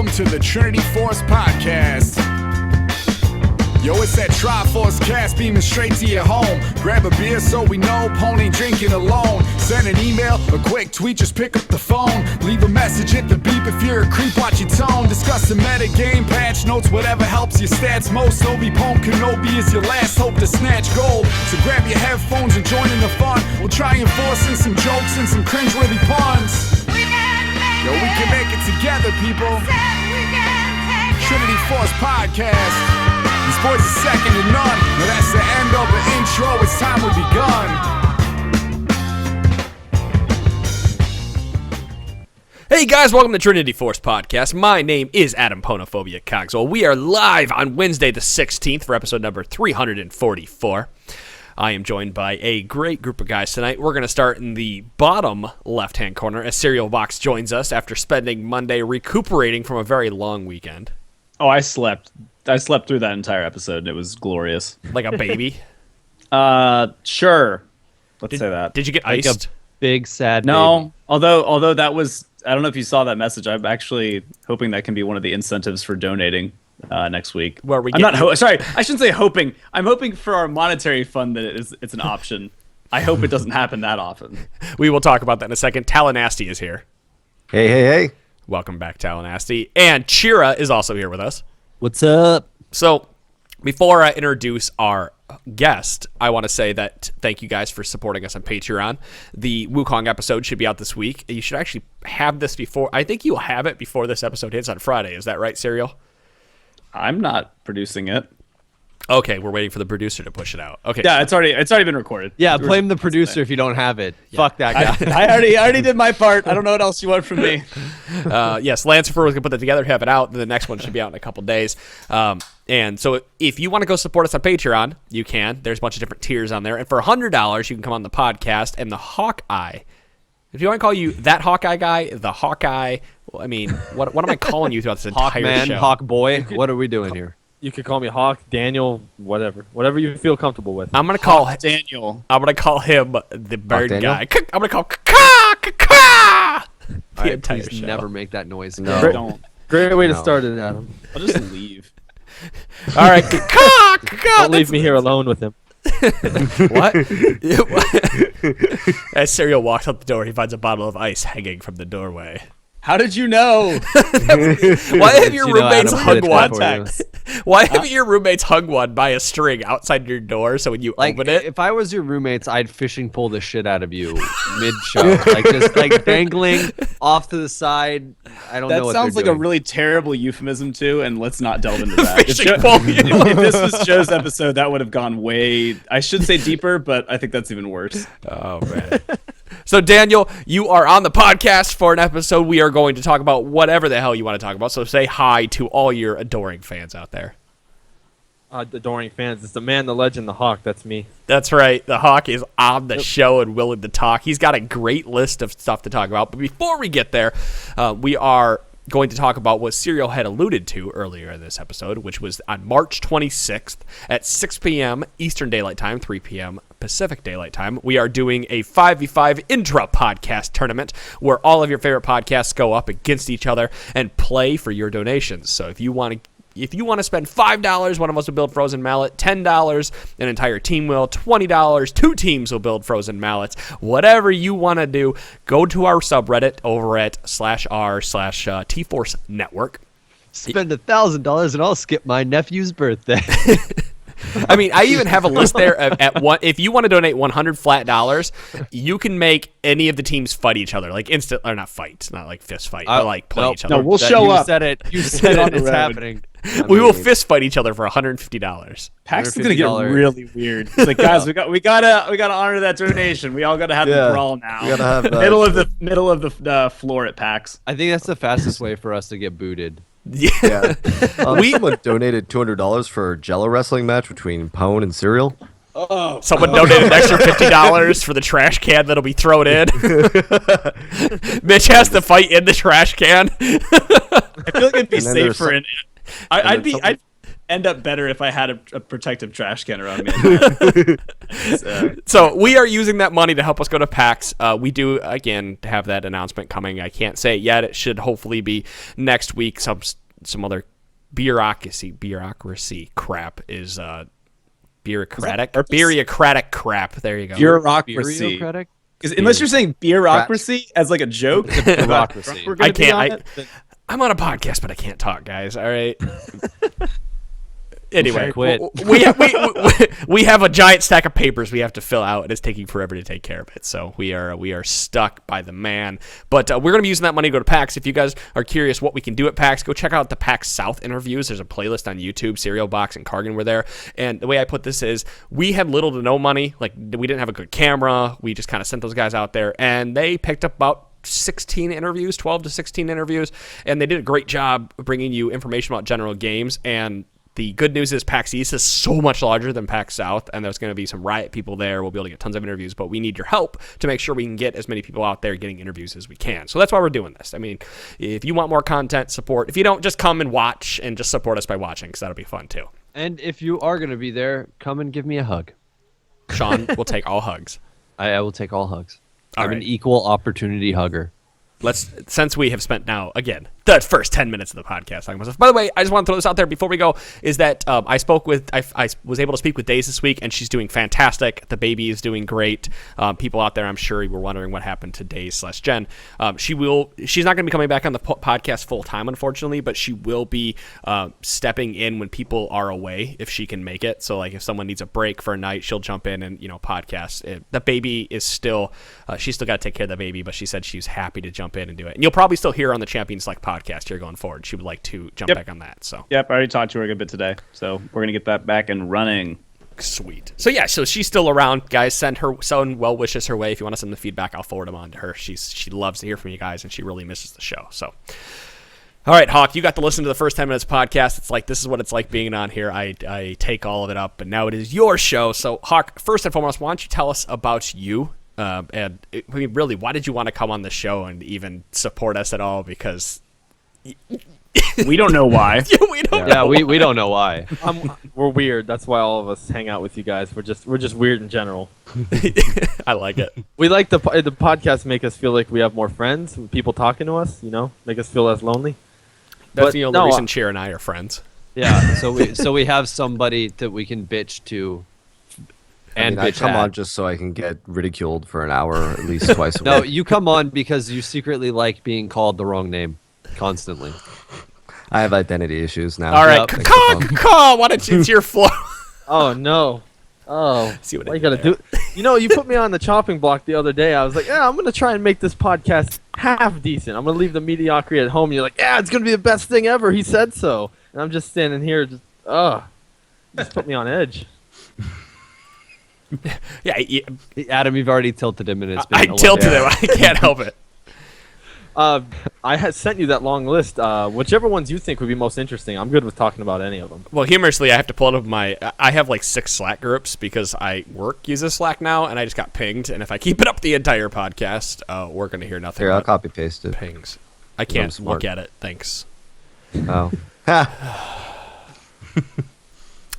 welcome to the Trinity Force Podcast. Yo, it's that Triforce cast beaming straight to your home. Grab a beer so we know Pone ain't drinking alone. Send an email, a quick tweet, just pick up the phone. Leave a message, hit the beep if you're a creep, watch your tone. Discuss the meta game, patch notes, whatever helps your stats most. Obi-Pone Kenobi is your last hope to snatch gold. So grab your headphones and join in the fun. We'll try and force in some jokes and some cringeworthy puns. Yo, we can make it together, people. Trinity Force Podcast. These boys are second to none. Now that's the end of the intro. It's time we begun. Hey guys, welcome to Trinity Force Podcast. My name is Adam Ponophobia Cogswell. We are live on Wednesday the 16th for episode number 344. I am joined by a great group of guys tonight. We're going to start in the bottom left-hand corner as Cereal Box joins us after spending Monday recuperating from a very long weekend. Oh, I slept through that entire episode, and it was glorious. Like a baby? Sure. Let's say that. Did you get Like iced? a big sad No, although that was, I don't know if you saw that message. I'm actually hoping that can be one of the incentives for donating next week. Where we I'm get not sorry, I shouldn't say hoping. I'm hoping for our monetary fund that it's an option. I hope it doesn't happen that often. We will talk about that in a second. Talanasty is here. Hey. Welcome back, Talanasty. And Chira is also here with us. What's up? So, before I introduce our guest, I want to say that thank you guys for supporting us on Patreon. The Wukong episode should be out this week. You should actually have this before. I think you'll have it before this episode hits on Friday. Is that right, Serial? I'm not producing it. Okay, we're waiting for the producer to push it out. Okay. Yeah, it's already been recorded. Yeah, blame the producer if you don't have it. Yeah. Fuck that guy. I already did my part. I don't know what else you want from me. Yes, Lancefer was going to put that together, have it out, then the next one should be out in a couple days. And so if you want to go support us on Patreon, you can. There's a bunch of different tiers on there. And for $100, you can come on the podcast and the Hawkeye. If you want to call you that Hawkeye guy, the Hawkeye, well, I mean, what am I calling you throughout this entire Hawkman, show? Hawk boy. What are we doing here? You could call me Hawk, Daniel, whatever you feel comfortable with. I'm gonna call Daniel. I'm gonna call him the bird Daniel? guy. I'm gonna call caw. The All right, entire please show. never make that noise. No. Don't. Great way to No. start it, Adam. I'll just leave. All right, caw. Don't leave me here alone with him. What? As Serial walks out the door, he finds a bottle of ice hanging from the doorway. How did you know? Why have your roommates hung one? Contacts. Why haven't your roommates hung one by a string outside your door so when you Like, open it? if I was your roommates, I'd fishing pull the shit out of you mid-show. Like, just like dangling off to the side. I don't know That what sounds they're like a doing. really terrible euphemism too, and let's not delve into that. Fishing pole. If this was Joe's episode, that would have gone way, I should say deeper, but I think that's even worse. Oh, man. So, Daniel, you are on the podcast for an episode. We are going to talk about whatever the hell you want to talk about. So say hi to all your adoring fans out there. Adoring fans. It's the man, the legend, the Hawk. That's me. That's right. The Hawk is on the show and willing to talk. He's got a great list of stuff to talk about. But before we get there, we are going to talk about what Serial had alluded to earlier in this episode, which was on March 26th at 6 p.m. Eastern Daylight Time, 3 p.m. Pacific Daylight Time. We are doing a 5v5 intra-podcast tournament where all of your favorite podcasts go up against each other and play for your donations. So if you want to spend $5, one of us will build Frozen Mallet. $10, an entire team will. $20, two teams will build Frozen Mallets. Whatever you want to do, go to our subreddit over at /r/TForce Network. Spend $1,000 and I'll skip my nephew's birthday. I mean, I even have a list there at one. If you want to donate $100 flat, you can make any of the teams fight each other, like instant or not fight, not like fist fight, but like play each other. No, we'll That- show you up. Said it. You said on it. the It's road. happening. We will fist fight each other for $150. PAX is gonna get $150. really weird. It's like, guys, we gotta honor that donation. We all gotta have the brawl now. We gotta have that. middle of the floor at PAX. I think that's the fastest way for us to get booted. Yeah. Someone donated $200 for a Jello wrestling match between Pone and Cereal. Someone donated an extra $50 for the trash can that'll be thrown in. Mitch has to fight in the trash can. I feel like it'd be And then there's safer some- in. I'd be. someone- end up better if I had a protective trash can around me. So we are using that money to help us go to PAX. We do, again, have that announcement coming. I can't say it yet. It should hopefully be next week. Some other bureaucracy crap is bureaucratic crap. There you go. Bureaucracy. Bureaucratic? Unless you're saying bureaucracy as like a joke. Bureaucracy. I can't. I'm on a podcast, but I can't talk, guys. All right. Anyway, Quit. we have a giant stack of papers we have to fill out, and it's taking forever to take care of it. So we are stuck by the man. But we're going to be using that money to go to PAX. If you guys are curious what we can do at PAX, go check out the PAX South interviews. There's a playlist on YouTube. Cereal Box and Kargan were there. And the way I put this is we had little to no money. Like, we didn't have a good camera. We just kind of sent those guys out there, and they picked up about 16 interviews, 12 to 16 interviews, and they did a great job bringing you information about general games. And the good news is PAX East is so much larger than PAX South, and there's going to be some Riot people there. We'll be able to get tons of interviews, but we need your help to make sure we can get as many people out there getting interviews as we can. So that's why we're doing this. I mean, if you want more content, support. If you don't, just come and watch and just support us by watching, because that'll be fun too. And if you are going to be there, come and give me a hug. Sean will take all hugs. I will take all hugs. All I'm right. an equal opportunity hugger. Since we have spent now, again, the first 10 minutes of the podcast talking about stuff. By the way, I just want to throw this out there before we go, is that I was able to speak with Days this week, and she's doing fantastic. The baby is doing great. People out there, I'm sure, were wondering what happened to Days/Jen. She's not going to be coming back on the podcast full time, unfortunately, but she will be stepping in when people are away, if she can make it. So, like, if someone needs a break for a night, she'll jump in and, podcast. The baby is still, she's still got to take care of the baby, but she said she's happy to jump in and do it. And you'll probably still hear her on the Champions Select podcast here going forward. She would like to jump back on that. So Yep, I already talked to her a good bit today. So we're gonna get that back and running. sweet. So yeah, so she's still around, guys. Send well wishes her way. If you want to send the feedback, I'll forward them on to her. She loves to hear from you guys, and she really misses the show. So all right, Hawk, you got to listen to the first 10 minutes podcast. It's like, this is what it's like being on here. I take all of it up, and now it is your show. So Hawk, first and foremost, why don't you tell us about you? Really, why did you want to come on the show and even support us at all? Because we don't know why. we don't know why. We're weird. That's why all of us hang out with you guys. We're just weird in general. I like it. We like the podcast make us feel like we have more friends, people talking to us. Make us feel less lonely. That's But the only no, reason Cheer and I are friends. Yeah, so we have somebody that we can bitch to. And I bitch come at. on just so I can get ridiculed for an hour at least twice a week. No, you come on because you secretly like being called the wrong name constantly. I have identity issues now. All right, Yep. caw. Why don't you? It's your floor. Oh no. Oh, See what I why you did gotta there. do? You put me on the chopping block the other day. I was like, yeah, I'm gonna try and make this podcast half decent. I'm gonna leave the mediocrity at home. You're like, yeah, it's gonna be the best thing ever. He said so, and I'm just standing here, just put me on edge. Yeah, Adam, you've already tilted him, and it's been I 11 tilted him. I can't help it. I had sent you that long list. Whichever ones you think would be most interesting, I'm good with talking about any of them. Well, humorously, I have to pull up I have like 6 Slack groups because uses Slack now, and I just got pinged. And if I keep it up the entire podcast, we're going to hear nothing Here, I'll but copy paste it. pings. I can't smart. look at it. Thanks. Oh.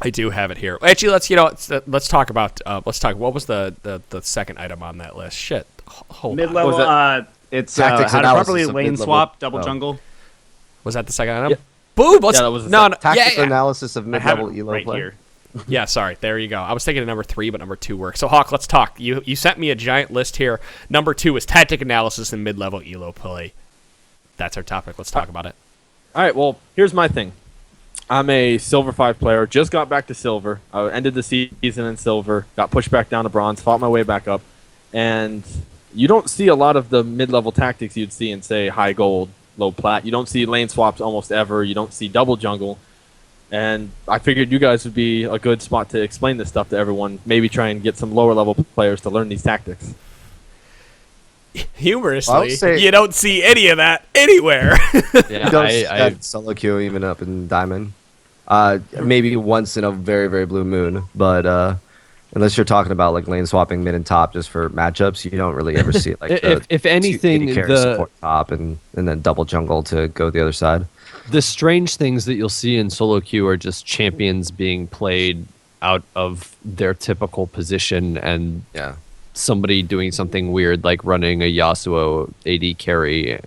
I do have it here. Actually, let's talk about what was the second item on that list? Shit. Hold on. Mid-level. It's Tactics how to analysis properly of lane mid-level. swap, double Oh. jungle. Was that the second item? Yeah. Boom. Let's, Yeah, that was the no, no. Tactics Yeah. analysis of I have mid-level it elo right play. here. Yeah, sorry. There you go. I was thinking of number 3, but number 2 works. So, Hawk, let's talk. You sent me a giant list here. Number 2 is tactic analysis and mid-level elo play. That's our topic. Let's talk about it. All right, well, here's my thing. I'm a Silver 5 player. Just got back to Silver. I ended the season in Silver. Got pushed back down to Bronze. Fought my way back up. And you don't see a lot of the mid-level tactics you'd see in, say, High Gold, Low Plat. You don't see lane swaps almost ever. You don't see double jungle. And I figured you guys would be a good spot to explain this stuff to everyone. Maybe try and get some lower-level players to learn these tactics. Humorously, say- you don't see any of that anywhere. Yeah, You don't I, see I, that solo queue even up in Diamond. Maybe once in a very, very blue moon, but unless you're talking about like lane swapping mid and top just for matchups, you don't really ever see it. Like if anything, carry the support top and then double jungle to go the other side. The strange things that you'll see in solo queue are just champions being played out of their typical position and Yeah. somebody doing something weird like running a Yasuo AD carry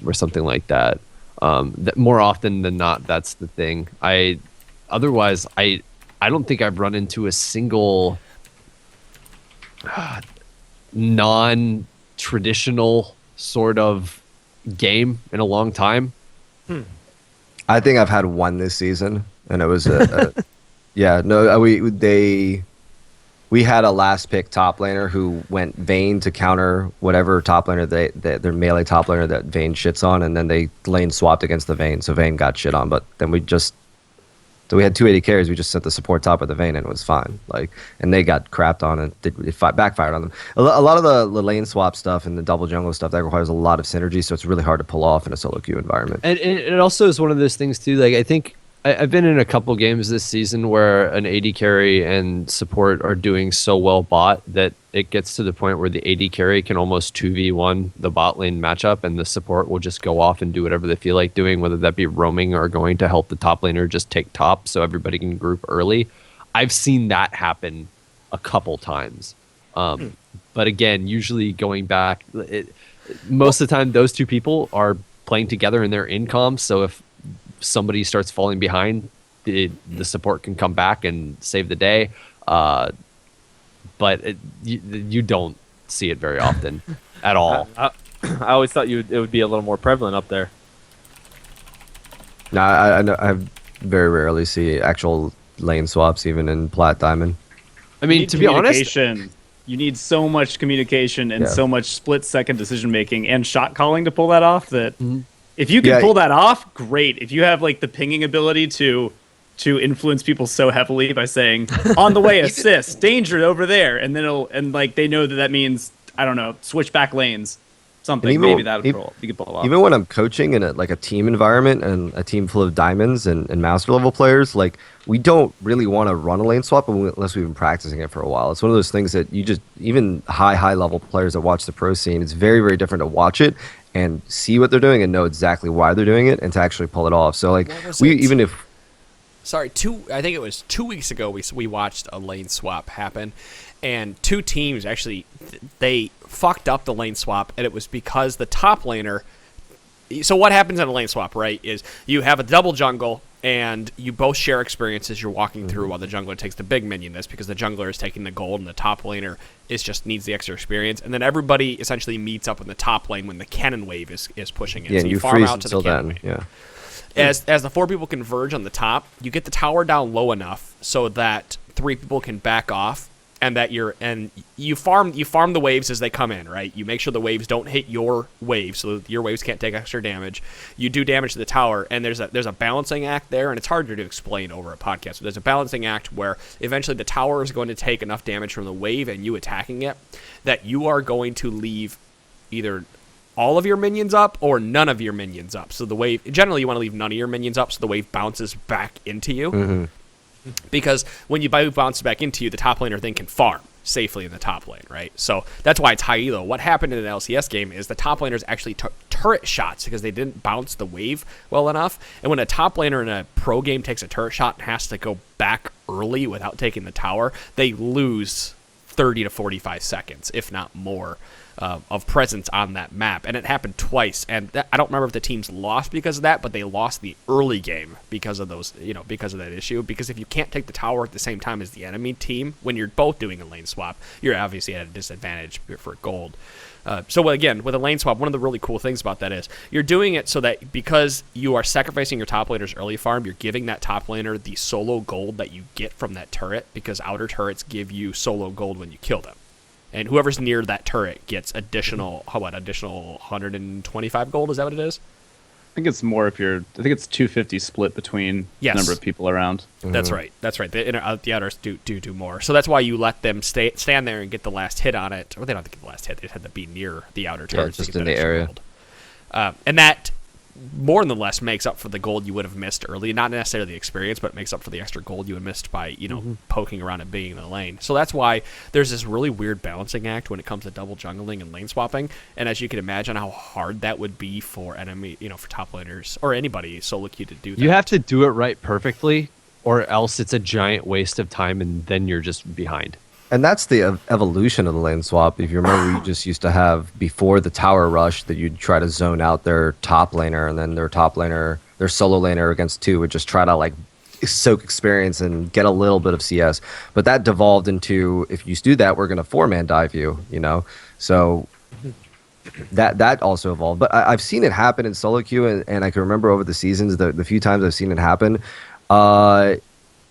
or something like that. That more often than not, that's the thing. Otherwise, I don't think I've run into a single non-traditional sort of game in a long time. I think I've had one this season, and it was yeah. No, we had a last pick top laner who went Vayne to counter whatever top laner their melee top laner that Vayne shits on, and then they lane swapped against the Vayne, so Vayne got shit on. But then we had 280 carries. We just sent the support top of the Vayne, and it was fine. Like, and they got crapped on, and it backfired on them. A lot of the lane swap stuff and the double jungle stuff that requires a lot of synergy, so it's really hard to pull off in a solo queue environment. And it also is one of those things too. Like I think I've been in a couple games this season where an AD carry and support are doing so well bot that it gets to the point where the AD carry can almost 2v1 the bot lane matchup, and the support will just go off and do whatever they feel like doing, whether that be roaming or going to help the top laner just take top so everybody can group early. I've seen that happen a couple times. But again, usually going back, most of the time those two people are playing together in their incom, so if somebody starts falling behind, the support can come back and save the day. But you don't see it very often at all. I always thought it would be a little more prevalent up there. No, I very rarely see actual lane swaps even in Plat Diamond. I mean, to be honest, you need so much communication and so much split-second decision-making and shot calling to pull that off that if you can pull that off, great. If you have like the pinging ability to influence people so heavily by saying on the way assist, danger over there, and then they know that means, I don't know, switch back lanes. Something maybe that you could pull off. Even when I'm coaching in a team environment and a team full of diamonds and master level players, like we don't really want to run a lane swap unless we've been practicing it for a while. It's one of those things that even high level players that watch the pro scene, it's very, very different to watch it and see what they're doing and know exactly why they're doing it and to actually pull it off. So like I think it was 2 weeks ago we watched a lane swap happen, and two teams actually they fucked up the lane swap, and it was because the top laner. So what happens in a lane swap, right, is you have a double jungle and you both share experiences you're walking through while the jungler takes the big minion. That's because the jungler is taking the gold and the top laner needs the extra experience, and then everybody essentially meets up in the top lane when the cannon wave is pushing in. Yeah, so you farm freeze out to the until cannon then. wave. Yeah. As the four people converge on the top, you get the tower down low enough so that three people can back off, and that you farm the waves as they come in, right? You make sure the waves don't hit your waves, so that your waves can't take extra damage. You do damage to the tower, and there's a balancing act there, and it's harder to explain over a podcast. But there's a balancing act where eventually the tower is going to take enough damage from the wave and you attacking it that you are going to leave either all of your minions up or none of your minions up. So the wave, generally you want to leave none of your minions up so the wave bounces back into you. Mm-hmm. Because when you bounce back into you, the top laner then can farm safely in the top lane, right? So that's why it's high elo. What happened in an LCS game is the top laners actually took turret shots because they didn't bounce the wave well enough. And when a top laner in a pro game takes a turret shot and has to go back early without taking the tower, they lose 30 to 45 seconds, if not more, of presence on that map. And it happened twice, and I don't remember if the teams lost because of that, but they lost the early game because of those, because of that issue. Because if you can't take the tower at the same time as the enemy team when you're both doing a lane swap, you're obviously at a disadvantage for gold. So again, with a lane swap, one of the really cool things about that is you're doing it so that because you are sacrificing your top laner's early farm, you're giving that top laner the solo gold that you get from that turret, because outer turrets give you solo gold when you kill them. And whoever's near that turret gets additional 125 gold? Is that what it is? I think it's more I think it's 250 split between the number of people around. That's right. The outers do more. So that's why you let them stand there and get the last hit on it. Or they don't have to get the last hit. They just have to be near the outer turrets. Just in the area. And that more than less makes up for the gold you would have missed early. Not necessarily the experience, but it makes up for the extra gold you had missed by, poking around and being in the lane. So that's why there's this really weird balancing act when it comes to double jungling and lane swapping. And as you can imagine how hard that would be for for top laners or anybody solo queue to do that. You have to do it right perfectly, or else it's a giant waste of time, and then you're just behind. And that's the evolution of the lane swap. If you remember, you just used to have, before the tower rush, that you'd try to zone out their top laner, and then their solo laner against two would just try to like soak experience and get a little bit of CS. But that devolved into, if you do that, we're going to 4-man dive you, So that also evolved. But I've seen it happen in solo queue, and I can remember over the seasons, the few times I've seen it happen,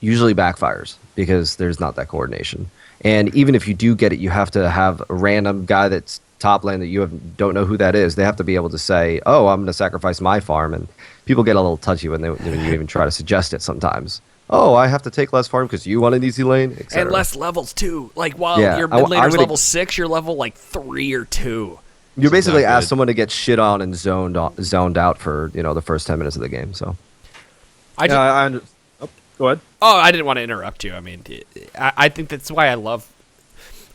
usually backfires because there's not that coordination. And even if you do get it, you have to have a random guy that's top lane that don't know who that is. They have to be able to say, "Oh, I'm going to sacrifice my farm." And people get a little touchy when you even try to suggest it sometimes. Oh, I have to take less farm because you want an easy lane, etc. And less levels too. Like while your mid laner's level 6, you're level like 3 or 2. You basically ask someone to get shit on and zoned out for the first 10 minutes of the game. So Go ahead. Oh, I didn't want to interrupt you. I mean, I think that's why I love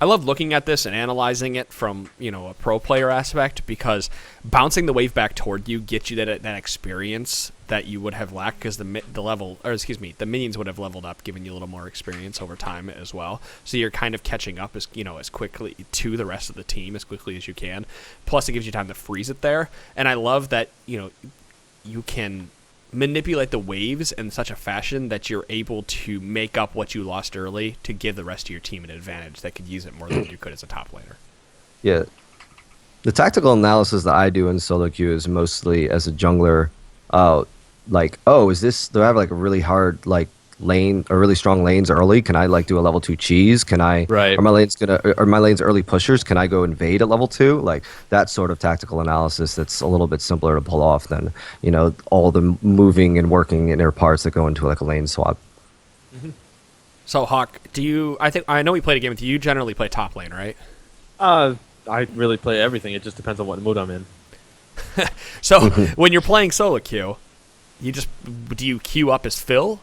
looking at this and analyzing it from a pro player aspect, because bouncing the wave back toward you gets you that experience that you would have lacked, because the minions would have leveled up, giving you a little more experience over time as well. So you're kind of catching up as quickly to the rest of the team as quickly as you can. Plus, it gives you time to freeze it there, and I love that you can manipulate the waves in such a fashion that you're able to make up what you lost early to give the rest of your team an advantage that could use it more than you could as a top laner. Yeah. The tactical analysis that I do in solo queue is mostly as a jungler, do I have like a really hard lane or really strong lanes early? Can I do a level 2 cheese? Can I Right. Are my lanes early pushers? Can I go invade at level 2? Like that sort of tactical analysis that's a little bit simpler to pull off than, all the moving and working inner parts that go into like a lane swap. Mm-hmm. So Hawk, I know we played a game with you. You generally play top lane, right? I really play everything. It just depends on what mood I'm in. So when you're playing solo queue, do you queue up as Phil?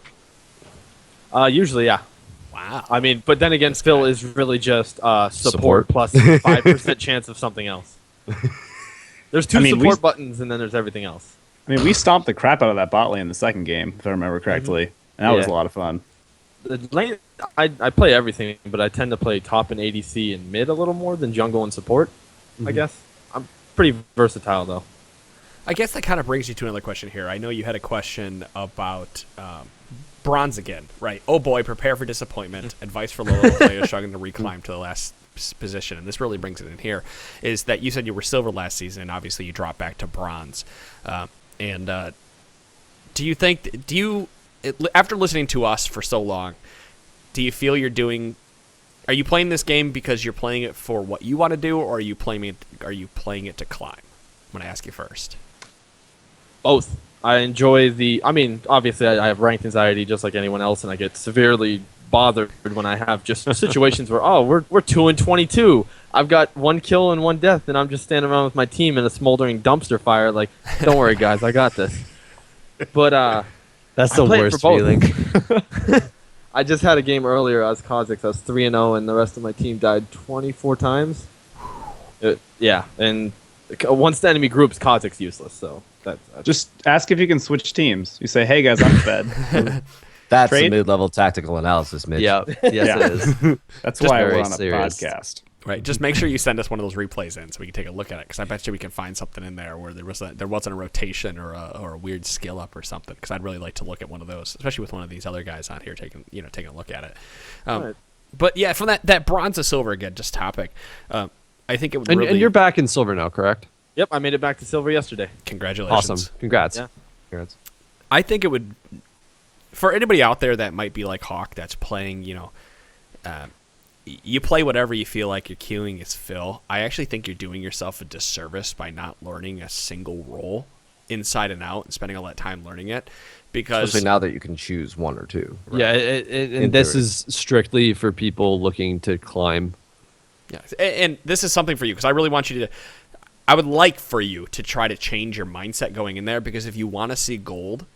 Usually, yeah. Wow. I mean, but then again, Phil is really just support plus 5% chance of something else. There's two support buttons, and then there's everything else. I mean, we stomped the crap out of that bot lane in the second game, if I remember correctly, and that was a lot of fun. The lane, I play everything, but I tend to play top and ADC and mid a little more than jungle and support, I guess. I'm pretty versatile, though. I guess that kind of brings you to another question here. I know you had a question about bronze again, right? Oh boy, prepare for disappointment. Advice for low-level players struggling to reclimb to the last position. And this really brings it in here, is that you said you were silver last season, and obviously you dropped back to bronze. After listening to us for so long, do you feel are you playing this game because you're playing it for what you want to do, or are you playing it to climb? I'm going to ask you first. Both. I enjoy obviously I have ranked anxiety just like anyone else, and I get severely bothered when I have just situations where, we're 2-22. I've got 1 kill and 1 death, and I'm just standing around with my team in a smoldering dumpster fire. Like, don't worry, guys, I got this. But that's the worst feeling. I just had a game earlier. I was Kha'Zix. I was 3-0, and the rest of my team died 24 times. And once the enemy group's Kha'Zix useless. So that's just ask if you can switch teams. You say, "Hey guys, I'm fed." That's a mid-level tactical analysis, Mitch. Yeah, yes, it is. That's Just why we're very on a serious. podcast. Right. Just make sure you send us one of those replays in so we can take a look at it, because I bet you we can find something in there where there wasn't a rotation or a weird skill up or something. Because I'd really like to look at one of those, especially with one of these other guys on here taking a look at it. Right. But yeah, from that bronze to silver again, just topic. I think it would And you're back in silver now, correct? Yep, I made it back to silver yesterday. Congratulations. Awesome. Congrats. Yeah. Congrats. I think it would, for anybody out there that might be like Hawk, that's playing, you play whatever you feel like you're queuing is Phil. I actually think you're doing yourself a disservice by not learning a single role inside and out and spending all that time learning it. Because especially now that you can choose 1 or 2. Right? Yeah, and this is strictly for people looking to climb. Yeah, and this is something for you, because I really want you to. I would like for you to try to change your mindset going in there, because if you want to see gold,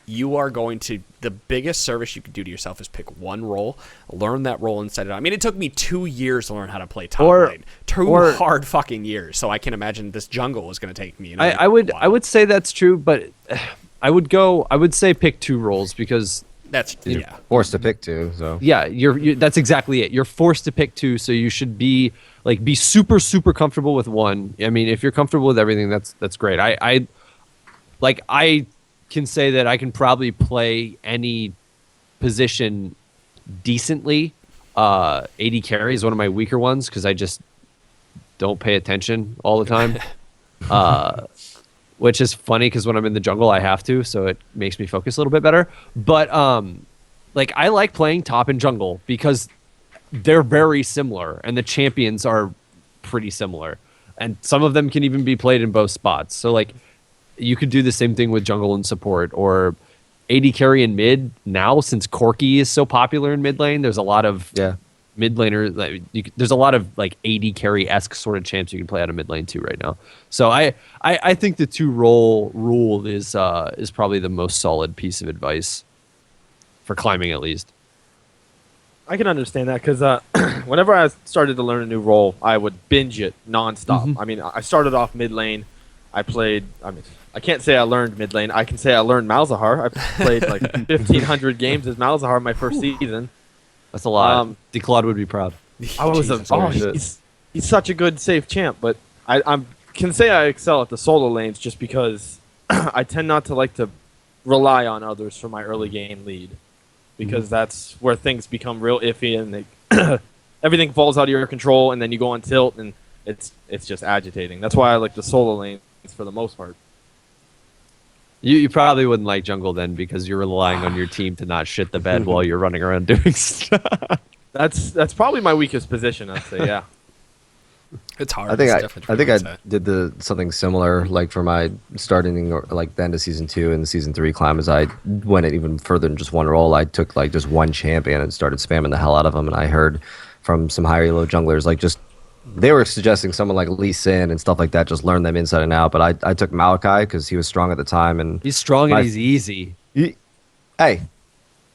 you are going to, the biggest service you can do to yourself is pick one role, learn that role inside it out. I mean, it took me 2 years to learn how to play top lane. Two hard fucking years. So I can imagine this jungle was going to take me. I would say that's true, but I would say pick 2 roles, because that's forced to pick 2. So yeah, that's exactly it. You're forced to pick 2, so you should be super super comfortable with one. I mean, if you're comfortable with everything, that's great. I can say that I can probably play any position decently. AD carry is one of my weaker ones because I just don't pay attention all the time. Which is funny because when I'm in the jungle, I have to, so it makes me focus a little bit better. But I like playing top and jungle because they're very similar, and the champions are pretty similar, and some of them can even be played in both spots. So you could do the same thing with jungle and support, or AD carry in mid. Now, since Corki is so popular in mid lane, there's a lot of mid laners. There's a lot of AD carry-esque sort of champs you can play out of mid lane too right now. So I think the 2 role rule is probably the most solid piece of advice for climbing, at least. I can understand that because whenever I started to learn a new role, I would binge it nonstop. Mm-hmm. I mean, I started off mid lane. I can't say I learned mid lane. I can say I learned Malzahar. I played 1,500 games as Malzahar my first season. That's a lot. Declawed would be proud. He's such a good safe champ, but I can say I excel at the solo lanes just because I tend not to like to rely on others for my early game lead, because that's where things become real iffy and everything falls out of your control, and then you go on tilt, and it's just agitating. That's why I like the solo lanes for the most part. You probably wouldn't like jungle then, because you're relying on your team to not shit the bed while you're running around doing stuff. That's probably my weakest position, I'd say. Yeah. It's hard. I think I did something similar, for my starting or the end of season 2 and the season 3 climb. As I went even further than just one role, I took just one champion and started spamming the hell out of them. And I heard from some higher elo junglers they were suggesting someone like Lee Sin and stuff like that, just learn them inside and out. But I took Malachi because he was strong at the time, and he's strong and he's easy. Hey,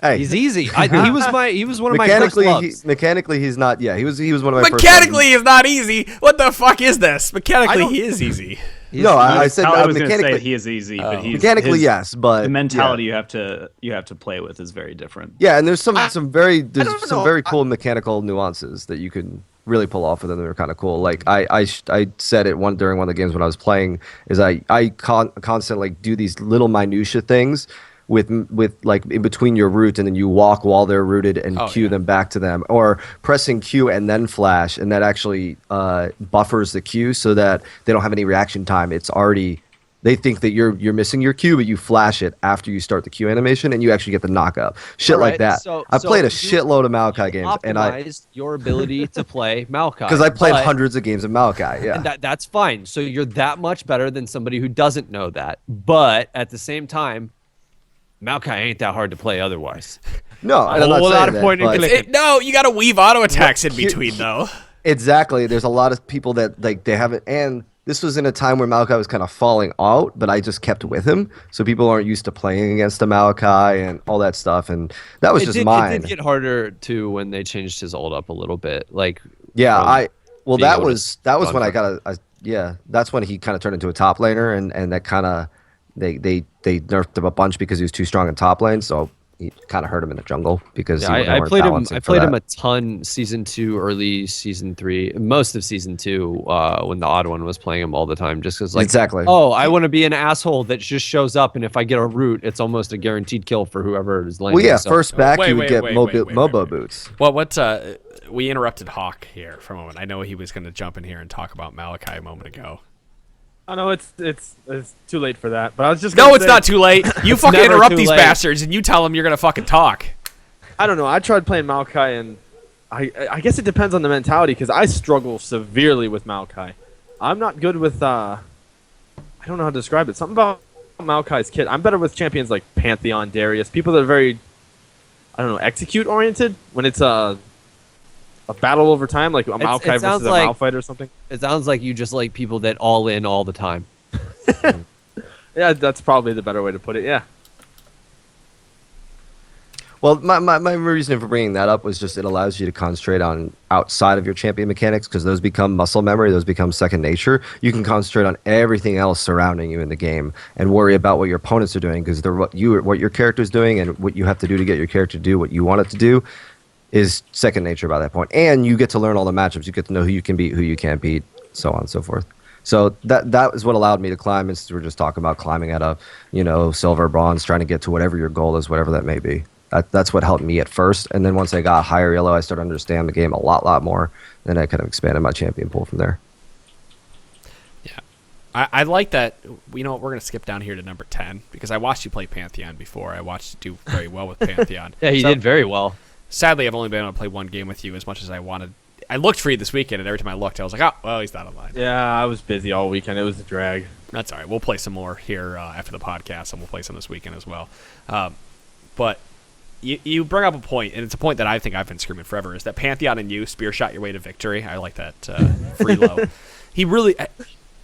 he's easy. He was one of my first loves. Mechanically, he's not. Yeah, he was one of my. Mechanically, he's not easy. What the fuck is this? Mechanically, he is easy. I said I was going to mechanically say he is easy, but he's mechanically yes, but the mentality you have to play with is very different. Yeah, and there's some very cool mechanical nuances that you can really pull off with them that are kind of cool. I said it during one of the games when I was playing, is I constantly do these little minutia things with in between your root, and then you walk while they're rooted and Q them back to them, or pressing Q and then flash, and that actually buffers the Q so that they don't have any reaction time. It's already, they think that you're missing your Q, but you flash it after you start the Q animation, and you actually get the knockup. Shit like that. I played a shitload of Maokai games, and I optimized your ability to play Maokai because I played hundreds of games of Maokai. Yeah, and that's fine. So you're that much better than somebody who doesn't know that. But at the same time, Maokai ain't that hard to play otherwise. No, I'm not saying that, no, you got to weave auto attacks in between though. Exactly. There's a lot of people that they haven't, and this was in a time where Maokai was kind of falling out, but I just kept with him, so people aren't used to playing against the Maokai and all that stuff, and that was mine. It did get harder too when they changed his ult up a little bit. That was when I got that's when he kind of turned into a top laner, and that kind of they nerfed him a bunch because he was too strong in top lane, so he kind of hurt him in the jungle because I played him a ton season 2, early season 3, most of season 2 when the odd one was playing him all the time, just because exactly. Oh, I want to be an asshole that just shows up, and if I get a root, it's almost a guaranteed kill for whoever is laning. Well, yeah, first back you would get Mobo boots. Well, we interrupted Hawk here for a moment. I know he was going to jump in here and talk about Malachi a moment ago. I know it's too late for that, but I was just it's not too late. You fucking interrupt these bastards, and you tell them you're gonna fucking talk. I don't know. I tried playing Maokai, and I guess it depends on the mentality, because I struggle severely with Maokai. I'm not good with I don't know how to describe it. Something about Maokai's kit. I'm better with champions like Pantheon, Darius, people that are very, I don't know, execute oriented. When it's a battle over time, like a Maokai sounds versus a like- Malphite or something. It sounds like you just like people that all in all the time. Yeah, that's probably the better way to put it. Yeah. Well, my reason for bringing that up was just it allows you to concentrate on outside of your champion mechanics because those become muscle memory, those become second nature. You can concentrate on everything else surrounding you in the game and worry about what your opponents are doing because what your character's doing and what you have to do to get your character to do what you want it to do is second nature by that point. And you get to learn all the matchups. You get to know who you can beat, who you can't beat, so on and so forth. So that is what allowed me to climb. And since we're just talking about climbing at a silver, bronze, trying to get to whatever your goal is, whatever that may be. That's what helped me at first, and then once I got higher yellow, I started to understand the game a lot more. Then I kind of expanded my champion pool from there. Yeah, I like that. We're going to skip down here to number 10 because I watched you play Pantheon before. I watched you do very well with Pantheon. Yeah, he did very well. Sadly, I've only been able to play one game with you as much as I wanted. I looked for you this weekend, and every time I looked, I was like, oh, well, he's not online. Yeah, I was busy all weekend. It was a drag. That's all right. We'll play some more here after the podcast, and we'll play some this weekend as well. But you bring up a point, and it's a point that I think I've been screaming forever, is that Pantheon and you spear shot your way to victory. I like that free low. He really...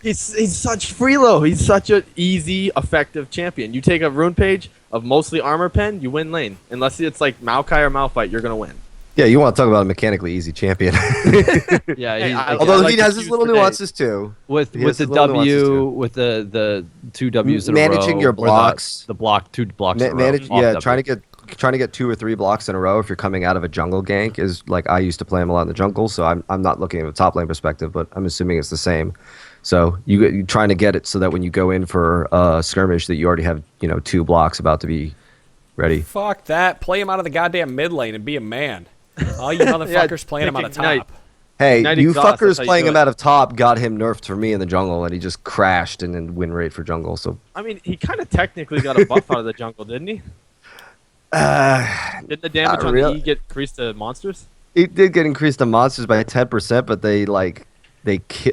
He's such freelo. He's such an easy, effective champion. You take a rune page of mostly armor pen, you win lane. Unless it's like Maokai or Malphite, you're going to win. Yeah, you want to talk about a mechanically easy champion. Yeah, Although like he to has his use little today. nuances too. with He has the his little nuances, W, too. with the two W's in a row. Managing your or blocks. the block, 2 blocks in a row. Yeah, off trying W. to get 2 or 3 blocks in a row if you're coming out of a jungle gank is like I used to play him a lot in the jungle, so I'm not looking at a top lane perspective, but I'm assuming it's the same. So you're trying to get it so that when you go in for a skirmish that you already have 2 blocks about to be ready. Fuck that. Play him out of the goddamn mid lane and be a man. All you motherfuckers playing him out of Ignite. top. Hey, Ignite you exhaust, that's fuckers how you playing do him it. out of top got him nerfed for me in the jungle, and he just crashed and then win rate for jungle. So I mean, he kind of technically got a buff out of the jungle, didn't he? Didn't the damage not on really. the E get increased to monsters? it did get increased to monsters by 10%, but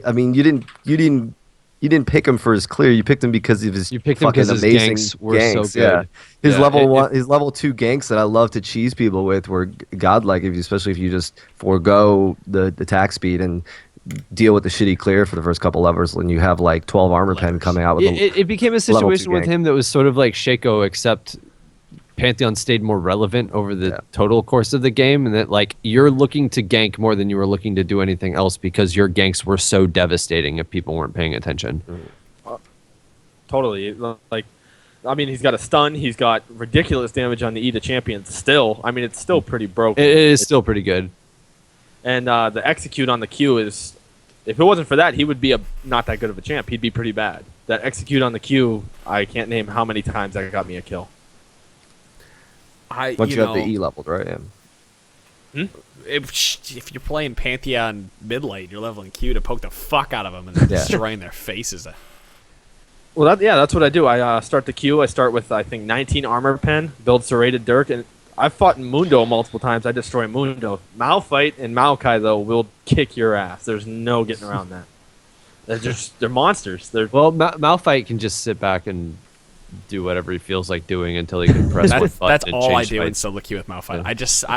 I mean, you didn't pick him for his clear. You picked him because of his You picked him fucking 'cause his amazing ganks were so ganks, good. Yeah. His Yeah, level it- one, his level 2 ganks that I love to cheese people with were godlike. Especially if you just forego the attack speed and deal with the shitty clear for the first couple levels, and you have like 12 armor pen coming out with It became a level 2 situation with gank. him that was sort of like Shaco, except Pantheon stayed more relevant over the total course of the game, and that like you're looking to gank more than you were looking to do anything else because your ganks were so devastating if people weren't paying attention. Totally. Like, I mean, he's got a stun. He's got ridiculous damage on the E to champions. Still, I mean, it's still pretty broken. It is still pretty good. And the execute on the Q is, if it wasn't for that, he would be not that good of a champ. He'd be pretty bad. That execute on the Q, I can't name how many times that got me a kill. once you have the E leveled, right? Yeah. If you're playing Pantheon mid lane, you're leveling Q to poke the fuck out of them and destroying their faces. Well, that's what I do. I start the Q. I start with, I think, 19 armor pen, build serrated Dirk, and I've fought in Mundo multiple times. I destroy Mundo. Malphite and Maokai, though, will kick your ass. There's no getting around that. They're monsters. Well, Malphite can just sit back and do whatever he feels like doing until he can press one button. That's and all I change do in fights. solo queue with Malphite.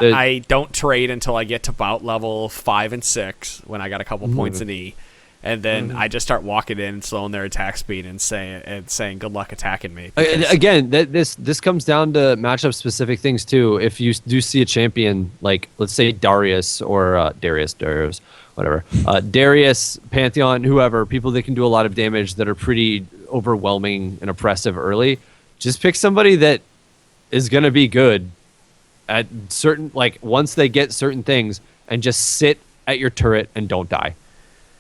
Yeah. I don't trade until I get to about level 5 and 6 when I got a couple points in E. And then I just start walking in, slowing their attack speed, and saying good luck attacking me. Again, this comes down to matchup specific things too. If you do see a champion like, let's say Darius or Darius, whatever, Darius, Pantheon, whoever, people that can do a lot of damage that are pretty overwhelming and oppressive early, just pick somebody that is going to be good at certain, like once they get certain things, and just sit at your turret and don't die.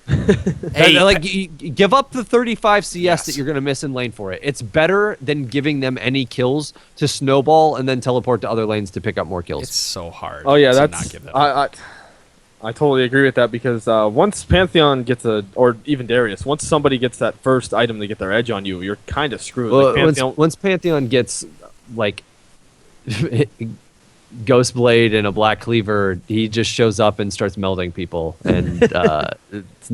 You give up the 35 CS that you're going to miss in lane for it. It's better than giving them any kills to snowball and then teleport to other lanes to pick up more kills. It's so hard. Oh, yeah, to that's... not give that up. I totally agree with that because once Pantheon gets or even Darius, once somebody gets that first item to get their edge on you, you're kind of screwed. Well, Pantheon, once Pantheon gets like Ghost Blade and a Black Cleaver, he just shows up and starts melding people, and it's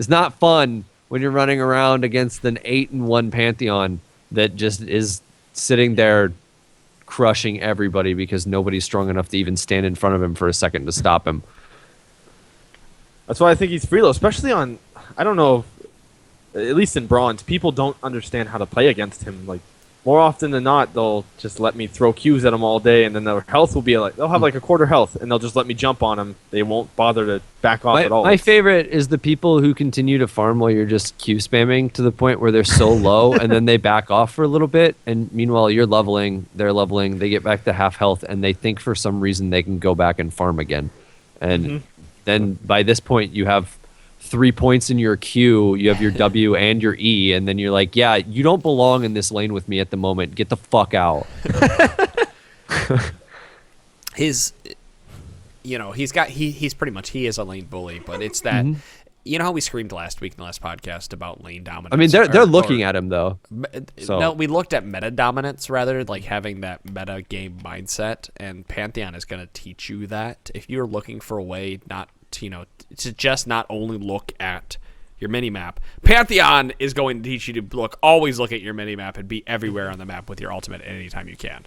not fun when you're running around against an 8-1 Pantheon that just is sitting there crushing everybody because nobody's strong enough to even stand in front of him for a second to stop him. That's why I think he's free low, especially on. I don't know. At least in bronze, people don't understand how to play against him. Like more often than not, they'll just let me throw Qs at him all day, and then their health will be like they'll have like a quarter health, and they'll just let me jump on him. They won't bother to back off at all. My favorite is the people who continue to farm while you're just Q spamming to the point where they're so low, and then they back off for a little bit, and meanwhile you're leveling, they're leveling, they get back to half health, and they think for some reason they can go back and farm again, and then by this point you have 3 points in your Q, you have your W and your E, and then you're like, yeah, you don't belong in this lane with me at the moment. Get the fuck out. He's pretty much, he is a lane bully, but it's that, you know how we screamed last week in the last podcast about lane dominance? I mean, they're looking at him, though. So. No, we looked at meta dominance, rather, like having that meta game mindset, and Pantheon is going to teach you that. If you're looking for a way to just not only look at your mini-map, Pantheon is going to teach you to always look at your mini-map and be everywhere on the map with your ultimate anytime you can.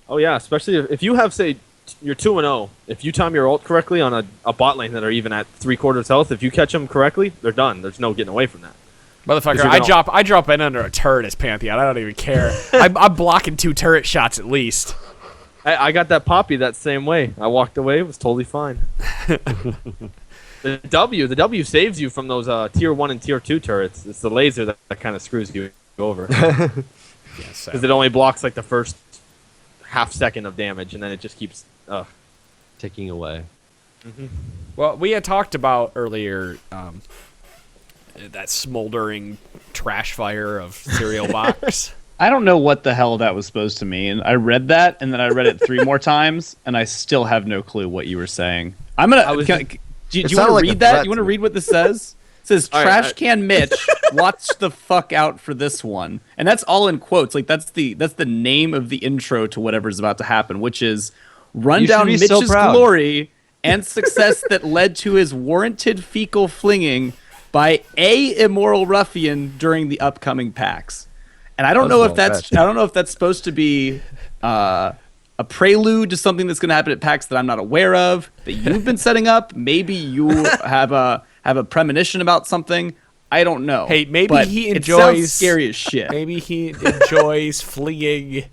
Oh yeah, especially if you have, say, you're 2-0. If you time your ult correctly on a bot lane that are even at 3/4 health, if you catch them correctly, they're done. There's no getting away from that. Motherfucker, I drop in under a turret as Pantheon. I don't even care. I'm blocking 2 turret shots at least. I got that Poppy that same way. I walked away. It was totally fine. The W saves you from those tier 1 and tier 2 turrets. It's the laser that kind of screws you over. Because it only blocks like the first half second of damage, and then it just keeps ticking away. Well, we had talked about earlier that smoldering trash fire of cereal box. I don't know what the hell that was supposed to mean. I read that, and then I read it 3 more times, and I still have no clue what you were saying. I'm gonna. Do you want to read that? You want to read what this says? It says, "Trash can Mitch, watch the fuck out for this one," and that's all in quotes. Like that's the name of the intro to whatever's about to happen, which is run down Mitch's glory and success that led to his warranted fecal flinging by a immoral ruffian during the upcoming packs. And I don't know if that's supposed to be a prelude to something that's going to happen at PAX that I'm not aware of, that you've been setting up. Maybe you have a premonition about something. I don't know. Hey, maybe he enjoys. It sounds scary as shit. Maybe he enjoys fleeing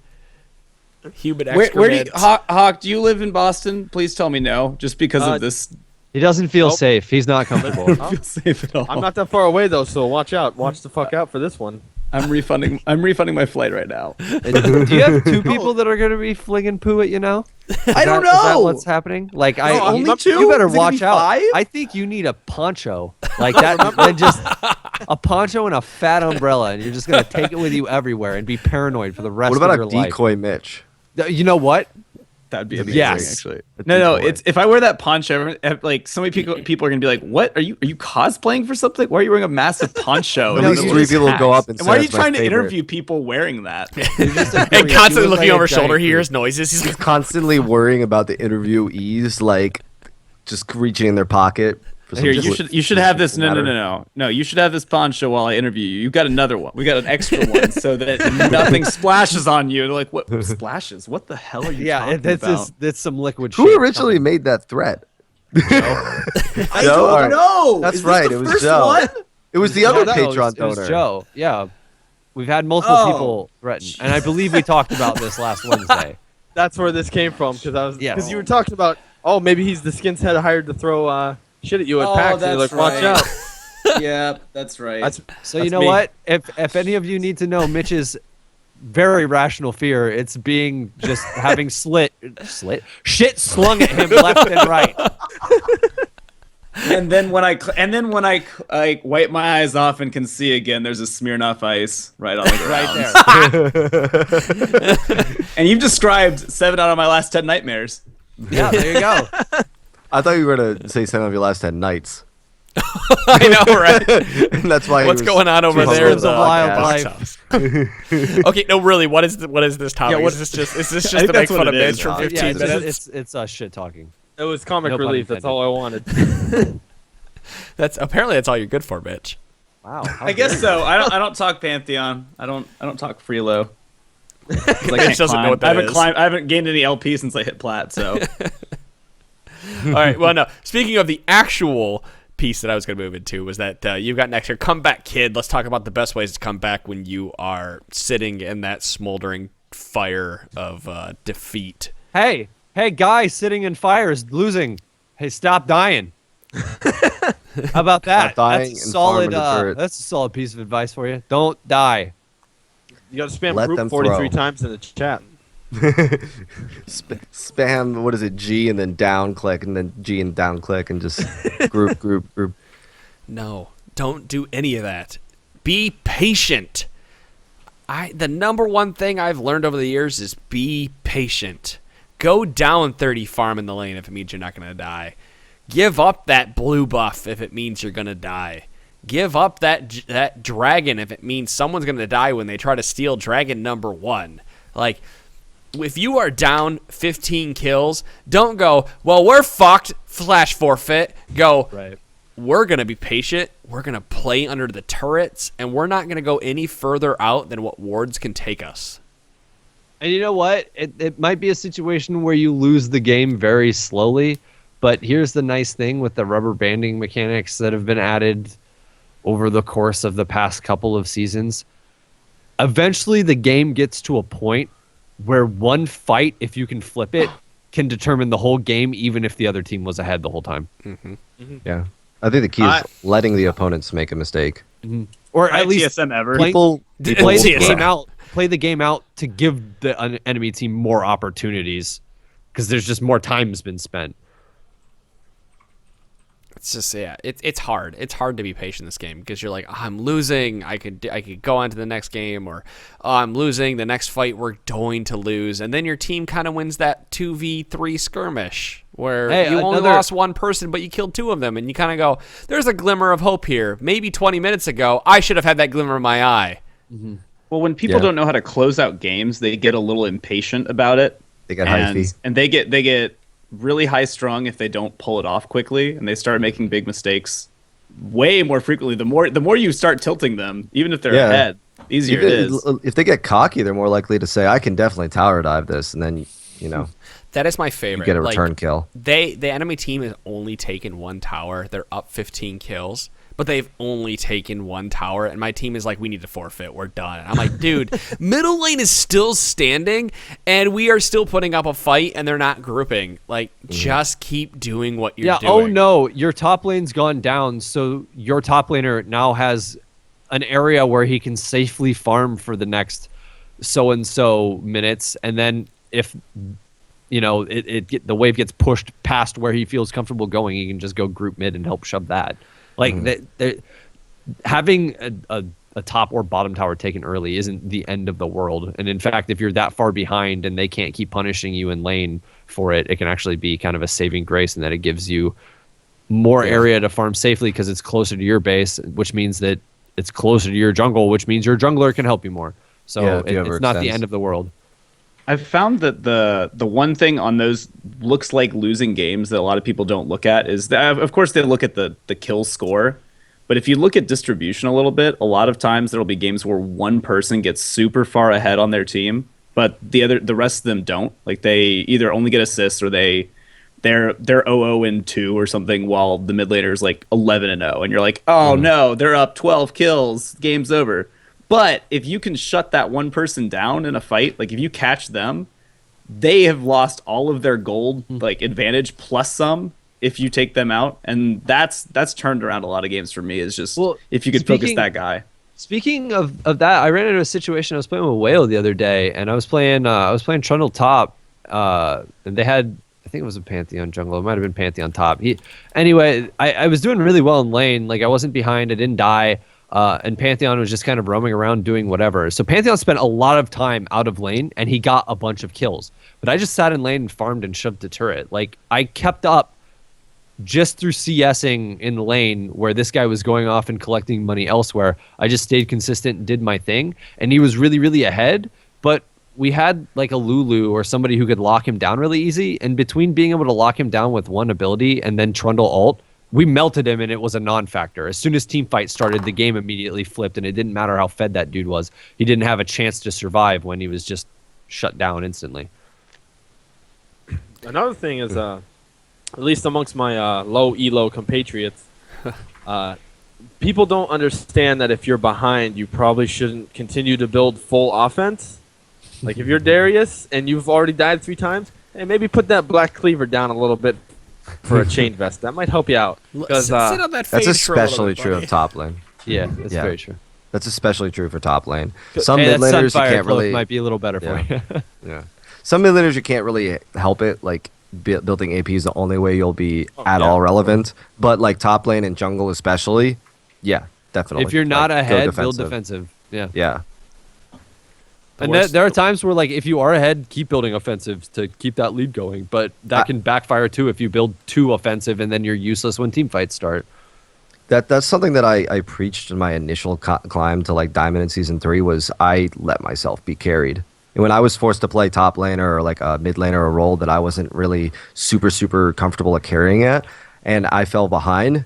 human excrement. Hawk, do you live in Boston? Please tell me no, just because of this. He doesn't feel safe. He's not comfortable. Doesn't feel safe at all. I'm not that far away though, so watch out. Watch the fuck out for this one. I'm refunding my flight right now. Do you have 2 people that are going to be flinging poo at you now? I don't know. Is that what's happening? Like, only 2? You better Is it watch out. 5? I think you need a poncho like that, and just a poncho and a fat umbrella, and you're just going to take it with you everywhere and be paranoid for the rest of your life. What about a decoy Mitch? You know what? That'd be amazing, actually. No, it's if I wear that poncho, like so many people are gonna be like, "What are you cosplaying for something? Why are you wearing a massive poncho?" At least 3 people will go up and say, why are you trying to interview people wearing that? And constantly looking over his shoulder, he hears noises. He's constantly worrying about the interviewees, like just reaching in their pocket. Here, you should have this. No. You should have this poncho while I interview you. You got another one. We got an extra one so that nothing splashes on you. They're like, what splashes? What the hell are you talking about? That's some liquid. Who originally made that threat? I don't know. That's right. It was Joe. One? It was the other Patreon donor. It was Joe. Yeah, we've had multiple people threaten, and I believe we talked about this last Wednesday. That's where this came from because you were talking about maybe he's the skin's head hired to throw shit at you at PAX, and you're like, watch out. Yeah, that's right. So you know what? If any of you need to know Mitch's very rational fear, it's being just having shit slung at him left and right. And then when I wipe my eyes off and can see again, there's a Smirnoff Ice right on the ground. Right there. And you've described 7 out of my last 10 nightmares. Yeah, there you go. I thought you were going to say 7 of your last 10 nights. I know, right? And that's why. What's going on over there? It's a wild life. Okay, no, really. What is this topic? Is this just to make fun of Mitch for 15 minutes? It's shit talking. It was comic relief. That's all I wanted. That's all you're good for, Mitch. Wow. I guess so. I don't talk Pantheon. I don't talk Freelo. Mitch doesn't know what that is. I haven't gained any LP since I hit plat. So. All right. Well, no. Speaking of the actual piece that I was going to move into was that you've got next year. Comeback Kid. Let's talk about the best ways to come back when you are sitting in that smoldering fire of defeat. Hey, guy sitting in fire is losing. Hey, stop dying. How about that? Stop dying That's a and solid. farm into turrets. That's a solid piece of advice for you. Don't die. You got to spam Let group them 43 throw. times in the chat. Spam, what is it, G and then down click and then G and down click and just group. No, don't do any of that. Be patient. The number one thing I've learned over the years is be patient. Go down 30 farm in the lane if it means you're not going to die. Give up that blue buff if it means you're going to die. Give up that dragon if it means someone's going to die when they try to steal dragon number 1. Like, if you are down 15 kills, don't go, well, we're fucked, flash forfeit. Go, Right. we're going to be patient. We're going to play under the turrets, and we're not going to go any further out than what wards can take us. And you know what? It might be a situation where you lose the game very slowly, but here's the nice thing with the rubber banding mechanics that have been added over the course of the past couple of seasons. Eventually, the game gets to a point where one fight, if you can flip it, can determine the whole game, even if the other team was ahead the whole time. Yeah. I think the key is letting the opponents make a mistake. Or At at least TSM ever. People play the TSM. game out. Play the game out to give the enemy team more opportunities, because there's just more time's been spent. It's just, yeah, it's hard. It's hard to be patient in this game because you're like, oh, I'm losing. I could go on to the next game, or oh, I'm losing. The next fight we're going to lose, and then your team kind of wins that 2v3 skirmish where you only lost one person, but you killed 2 of them, and you kind of go, there's a glimmer of hope here. Maybe 20 minutes ago, I should have had that glimmer in my eye. Mm-hmm. Well, when people don't know how to close out games, they get a little impatient about it. They get hyphy. And they get really high strung if they don't pull it off quickly, and they start making big mistakes way more frequently. The more you start tilting them, even if they're ahead, the easier it is. If they get cocky, they're more likely to say, I can definitely tower dive this, and then That is my favorite. you get a return kill. The enemy team has only taken 1 tower. They're up 15 kills, but they've only taken 1 tower, and my team is like, we need to forfeit. We're done. And I'm like, dude, middle lane is still standing, and we are still putting up a fight, and they're not grouping. Like, just keep doing what you're doing. Oh no, your top lane's gone down, so your top laner now has an area where he can safely farm for the next so-and-so minutes, and then if the wave gets pushed past where he feels comfortable going, he can just go group mid and help shove that. Like, having a top or bottom tower taken early isn't the end of the world. And in fact, if you're that far behind and they can't keep punishing you in lane for it, it can actually be kind of a saving grace, and that it gives you more area to farm safely because it's closer to your base, which means that it's closer to your jungle, which means your jungler can help you more. So it's not the end of the world. I've found that the one thing on those looks like losing games that a lot of people don't look at is that, of course, they look at the kill score. But if you look at distribution a little bit, a lot of times there'll be games where one person gets super far ahead on their team, but the rest of them don't. Like, they either only get assists or they're 0-0-2 or something, while the mid laner is like 11-0, and you're like, oh no, they're up 12 kills, game's over. But if you can shut that one person down in a fight, like if you catch them, they have lost all of their gold like advantage plus some if you take them out, and that's turned around a lot of games for me. Is just if you could focus that guy. Speaking of that, I ran into a situation. I was playing with Whale the other day, and I was playing Trundle top, and they had, I think it was a Pantheon jungle. It might have been Pantheon top. Anyway, I was doing really well in lane. Like, I wasn't behind. I didn't die. And Pantheon was just kind of roaming around doing whatever. So Pantheon spent a lot of time out of lane, and he got a bunch of kills. But I just sat in lane and farmed and shoved the turret. Like, I kept up just through CSing in the lane where this guy was going off and collecting money elsewhere. I just stayed consistent and did my thing, and he was really, really ahead. But we had like a Lulu or somebody who could lock him down really easy. And between being able to lock him down with one ability and then Trundle ult, we melted him, and it was a non-factor. As soon as team fight started, the game immediately flipped, and it didn't matter how fed that dude was. He didn't have a chance to survive when he was just shut down instantly. Another thing is, at least amongst my low elo compatriots, people don't understand that if you're behind, you probably shouldn't continue to build full offense. Like if you're Darius and you've already died 3 times, hey, maybe put that black cleaver down a little bit for a chain vest. That might help you out. Because Sit on that That's phage for a little especially bit, true buddy. of top lane. Yeah, that's Yeah. very true. That's especially true for top lane. Some Hey, mid that laners you Sunfire can't cloak really. might be a little better for you. Yeah. Some mid laners you can't really help it. Like building AP is the only way you'll be at all relevant. But like top lane and jungle especially, yeah, definitely. If you're not Like, go ahead, build defensive. Yeah. Yeah. And there are times where, like, if you are ahead, keep building offensive to keep that lead going. But that can backfire too if you build too offensive and then you're useless when team fights start. That's something that I preached in my initial climb to like Diamond in Season 3 was I let myself be carried. And when I was forced to play top laner or like a mid laner, a role that I wasn't really super comfortable at carrying at, and I fell behind,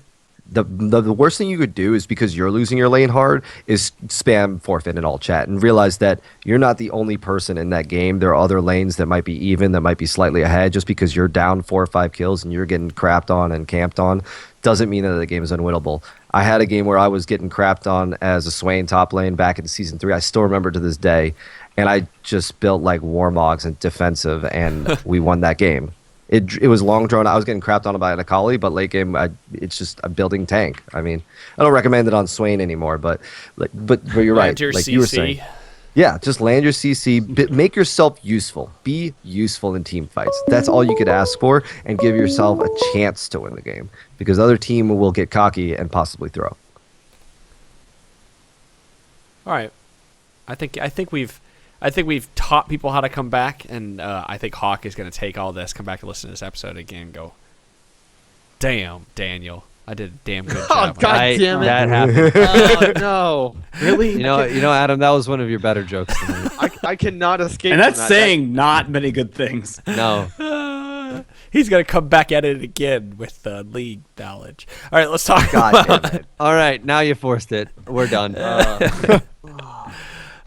the worst thing you could do is because you're losing your lane hard is spam forfeit in all chat and realize that you're not the only person in that game. There are other lanes that might be even, that might be slightly ahead. Just because you're down 4 or 5 kills and you're getting crapped on and camped on doesn't mean that the game is unwinnable. I had a game where I was getting crapped on as a Swain top lane back in Season 3. I still remember to this day. And I just built like Warmogs and defensive, and we won that game. It was long drawn. I was getting crapped on by an Akali, but late game, it's just a building tank. I mean, I don't recommend it on Swain anymore, but you're right. Land your Like you were CC. saying, yeah, just land your CC. Make yourself useful. Be useful in team fights. That's all you could ask for, and give yourself a chance to win the game. Because other team will get cocky and possibly throw. All right, I think we've taught people how to come back, and I think Hawk is going to take all this, come back and listen to this episode again, and go, damn, Daniel, I did a damn good job. God damn it. That happened. Oh, no. Really? You know, Adam, that was one of your better jokes tonight. I cannot escape And that's from that. saying not many good things. No. He's going to come back at it again with league knowledge. All right, let's talk God about damn it. All right, now you forced it. We're done.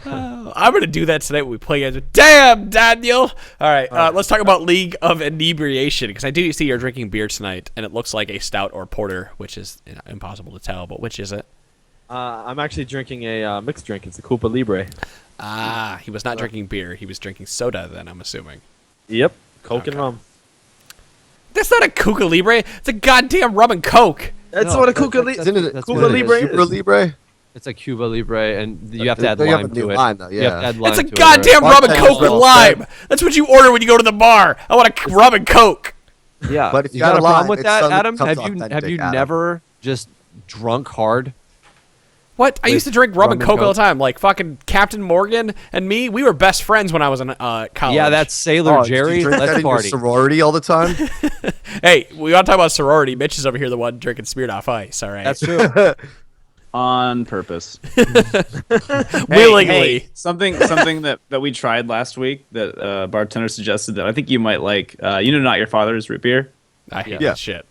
I'm going to do that tonight when we play against. Damn, Daniel! All right, let's talk about League of Inebriation, because I do see you're drinking beer tonight, and it looks like a stout or porter, which is impossible to tell, but which is it? I'm actually drinking a mixed drink. It's a Koopa Libre. Ah, he was not drinking beer. He was drinking soda then, I'm assuming. Yep. Coke and Okay. rum. That's not a Koopa Libre. It's a goddamn rum and Coke. That's No, what a that- Koopa that's- Libre that's Koopa what it is. Libre Super is. Libre? It's a Cuba Libre, and you have to add They have lime a new to it. lime, though, You have to yeah. add lime It's a to it, goddamn right? rum and Bartenders Coke with will lime. say- That's what you order when you go to the bar. I want a rum and Coke. Yeah, But if you got got a a problem lime, with it that, suddenly Adam? becomes Have you authentic, Adam. never just drunk hard? What? I used to drink rum rum and and Coke all the Coke? time. Like fucking Captain Morgan and me, we were best friends when I was in college. Yeah, that's Sailor Oh, did you Jerry. drink that Let's in your party. sorority all the time? Hey, we want to talk about sorority. Mitch is over here the one drinking Smirnoff Ice, all right? That's true. On purpose. Willingly. Hey, something that we tried last week that bartender suggested that I think you might like. Not your father's root beer. I hate Yeah. that shit.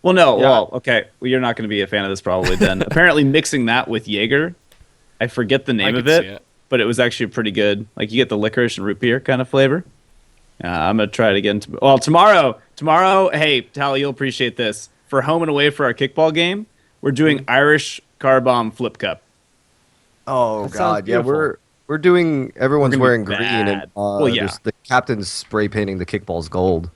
Well, no. Yeah. Well, okay. Well, you're not going to be a fan of this probably then. Apparently, mixing that with Jaeger, I forget the name I of could see it, it. but it was actually pretty good. Like you get the licorice and root beer kind of flavor. I'm gonna try it again. Tomorrow. Hey, Tally, you'll appreciate this. For home and away for our kickball game, we're doing Irish Car Bomb Flip Cup. Oh That sounds God, yeah, beautiful. we're doing. Everyone's We're gonna wearing be green, and bad. Well, yeah. there's the captain's spray painting the kickballs gold.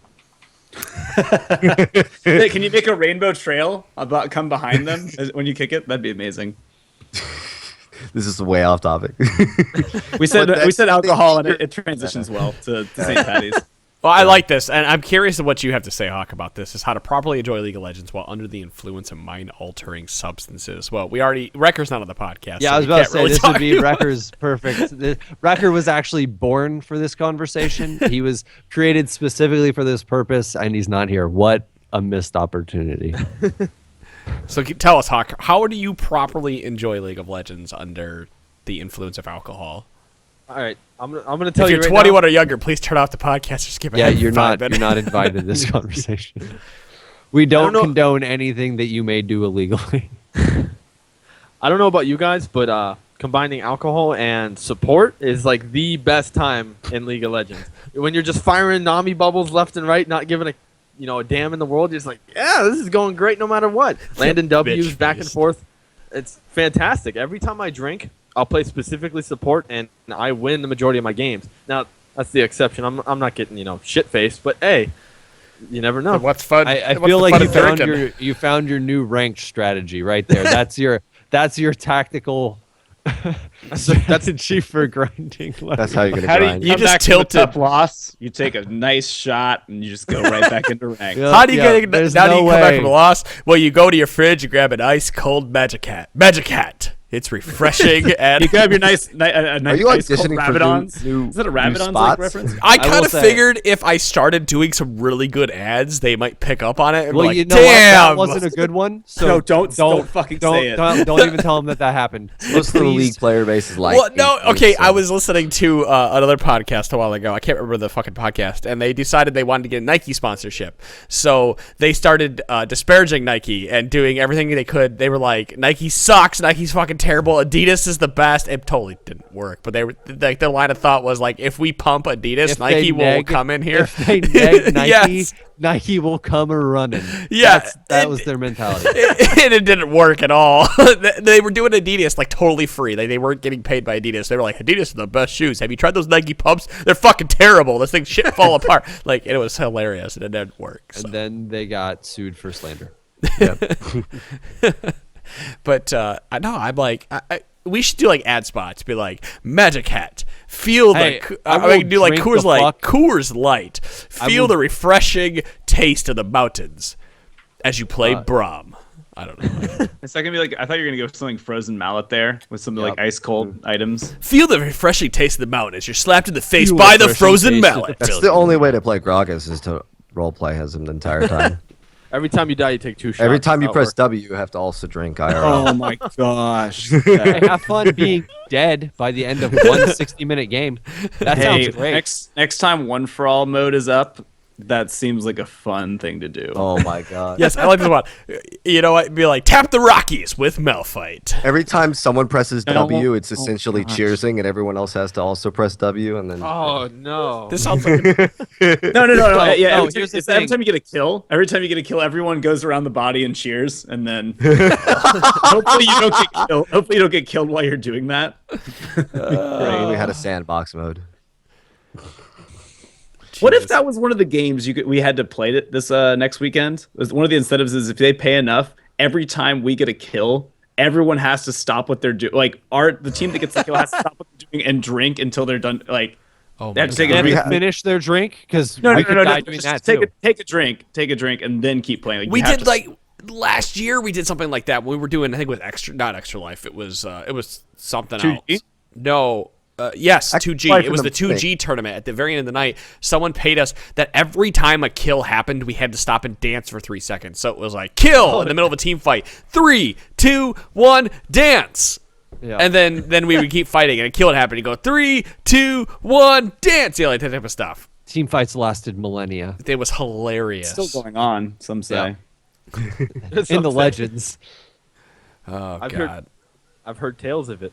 Hey, can you make a rainbow trail come behind them when you kick it? That'd be amazing. This is way off topic. We said But we said that's- alcohol, and it transitions well to St. Patty's. Well, I like this, and I'm curious of what you have to say, Hawk, about this. Is how to properly enjoy League of Legends while under the influence of mind-altering substances. Well, Wrecker's not on the podcast. Yeah, so I was we about to can't say really this talk would be about Wrecker's perfect. Wrecker was actually born for this conversation. He was created specifically for this purpose, and he's not here. What a missed opportunity. So tell us, Hawk, how do you properly enjoy League of Legends under the influence of alcohol? All right, I'm gonna tell If you you're right 21 or younger, please turn off the podcast or skip Yeah, ahead. you're 5 not minutes. invited to this conversation. We don't know- condone anything that you may do illegally. I don't know about you guys, but combining alcohol and support is like the best time in League of Legends. When you're just firing Nami bubbles left and right, not giving a dam in the world. You're just like, yeah, this is going great no matter what. Landing W's Bitch back and faced. forth. It's fantastic. Every time I drink, I'll play specifically support, and I win the majority of my games. Now, that's the exception. I'm not getting, shit-faced, but hey, you never know. What's fun? I what's feel the like fun you of found drinking? you found your new ranked strategy right there. That's your tactical strategy for grinding. That's how you're gonna How do grind. you You come just back from a tilted. tough loss? You take a nice shot and you just go right back into rank. Yeah. How do you get? there's Now do no you come back way. from a loss? Well, you go to your fridge, you grab an ice cold Magic Hat. Magic Hat. It's refreshing and. You grab your nice, Are nice you ice cold auditioning for Rabidons. new Is that a new Rabidons like spots? reference? I I kind will of say- figured if I started doing some really good ads, they might pick up on it. And Well, be like, you know what? damn, That wasn't a good one. So No, don't fucking say it. Don't even tell him that happened. Most of the Please. league player base is like. Well, no, 8 okay. weeks, I so- was listening to another podcast a while ago. I can't remember the fucking podcast, and they decided they wanted to get a Nike sponsorship. So they started disparaging Nike and doing everything they could. They were like, "Nike sucks. Nike's fucking terrible. Adidas is the best." It totally didn't work, but they were like, their line of thought was like, "If we pump Adidas, If Nike they will neg- come in here." If they neg Nike, Yes. Nike will come a running. Yeah, That was their mentality. And it didn't work at all. They were doing Adidas like totally free. They weren't getting paid by Adidas. They were like, Adidas are the best shoes. Have you tried those Nike pumps? They're fucking terrible. This thing shit fall apart. Like, it was hilarious, and it didn't work. So. And then they got sued for slander. But I know I'm like, we should do like ad spots. Be like, Magic Hat. Feel Hey, the. I I will mean, do like drink Coors the Light. fuck- Coors Light. Feel will- the refreshing taste of the mountains as you play Braum. I don't know. It's not gonna be like I thought you were gonna go with something frozen mallet there with some like ice cold items. Feel the refreshing taste of the mountain as you're slapped in the face Feel by the the refreshing frozen taste of the- mallet. That's the only way to play Gragas is to roleplay as him the entire time. Every time you die, you take 2 shots. Every time you That'll press work. W, you have to also drink IRL. Oh my gosh. Hey, have fun being dead by the end of one 60-minute game. That Hey, sounds great. next time One for All mode is up, that seems like a fun thing to do. Oh my god. Yes, I like this one. You know what? Be like, tap the Rockies with Malphite. Every time someone presses No. W, it's essentially gosh. cheersing, and everyone else has to also press W, and then. Oh no! This sounds like No. Yeah, no, every, here's the every thing. time you get a kill, everyone goes around the body and cheers, and then hopefully you don't get killed. Hopefully you don't get killed while you're doing that. Right, we had a sandbox mode. What if that was one of the games we had to play it this next weekend? One of the incentives is if they pay enough, every time we get a kill, everyone has to stop what they're doing. Like the team that gets the kill has to stop what they're doing and drink until they're done. Like Oh they my have to take God. a And drink. to finish their drink because No, we could die doing just that take too. take a drink, and then keep playing. Like, We you have did to- like last year. We did something like that. We were doing, I think, with not extra life. It was something 2G? else. No. Yes, Extra 2G. Life It was in the the 2G tournament. At the very end of the night, someone paid us that every time a kill happened, we had to stop and dance for 3 seconds. So it was like, kill in the middle of a team fight. 3, 2, 1, dance. Yeah. And then we would keep fighting, and a kill would happen. You go 3, 2, 1, dance. Yeah, like that type of stuff. Team fights lasted millennia It was hilarious. still going on. Some say. in the legends. Oh I've God. heard- I've heard tales of it.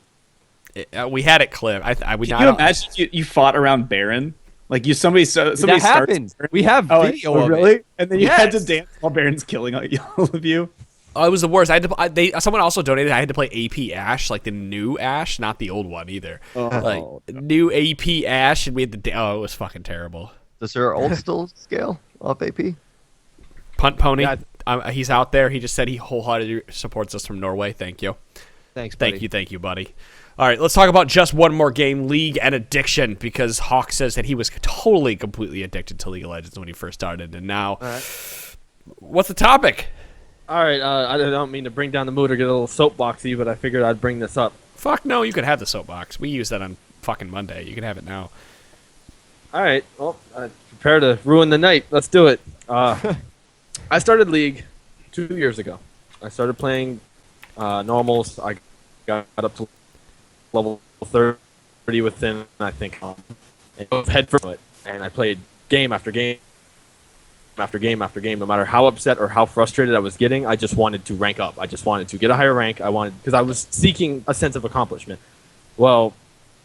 We had it clipped. We Can you imagine you fought around Baron? Like somebody That starts. happened. We have video of really? it. And then you had to Yes. dance while Baron's killing all of you. Oh, it was the worst. I had to. Someone also donated. I had to play AP Ash, like the new Ash, not the old one either. Like new AP Ash, and we had to. Oh, it was fucking terrible. Does your old still scale off AP? Punt Pony. Yeah. He's out there. He just said he wholeheartedly supports us from Norway. Thank you. Thanks, buddy. Thank you, buddy. All right, let's talk about just one more game, League and addiction, because Hawk says that he was totally, completely addicted to League of Legends when he first started, and now, what's the topic? All right, I don't mean to bring down the mood or get a little soapboxy, but I figured I'd bring this up. Fuck no, you could have the soapbox. We used that on fucking Monday. You can have it now. All right, well, prepare to ruin the night. Let's do it. I started League 2 years ago. I started playing normals. I got up to level 30 within, I think, head first, and I played game after game after game after game. No matter how upset or how frustrated I was getting, I just wanted to rank up. I just wanted to get a higher rank. Because I was seeking a sense of accomplishment. Well,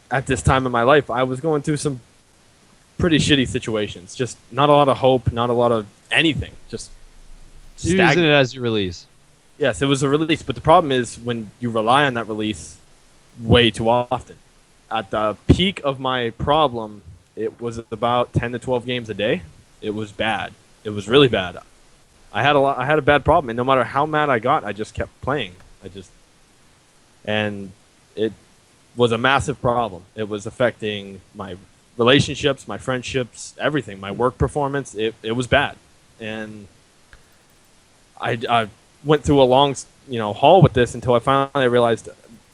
at this time in my life, I was going through some pretty shitty situations. Just not a lot of hope, not a lot of anything. Just You're using it as your release. Yes, it was a release, but the problem is when you rely on that release way too often. At the peak of my problem, it was about 10 to 12 games a day. It was bad. It was really bad. I had a bad problem, and no matter how mad I got, I just kept playing. And it was a massive problem. It was affecting my relationships, my friendships, everything, my work performance. It was bad. And I went through a long, haul with this until I finally realized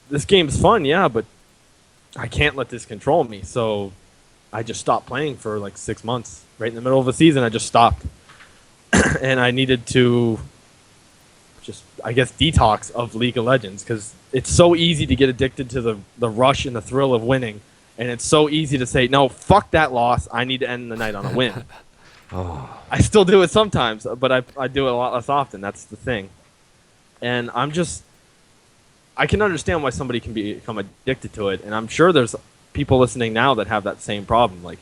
this game's fun, yeah, but I can't let this control me. So I just stopped playing for like 6 months. Right in the middle of the season, I just stopped. And I needed to just, I guess, detox of League of Legends, because it's so easy to get addicted to the rush and the thrill of winning. And it's so easy to say, no, fuck that loss. I need to end the night on a win. I still do it sometimes, but I do it a lot less often. That's the thing. And I can understand why somebody can become addicted to it. And I'm sure there's people listening now that have that same problem. Like,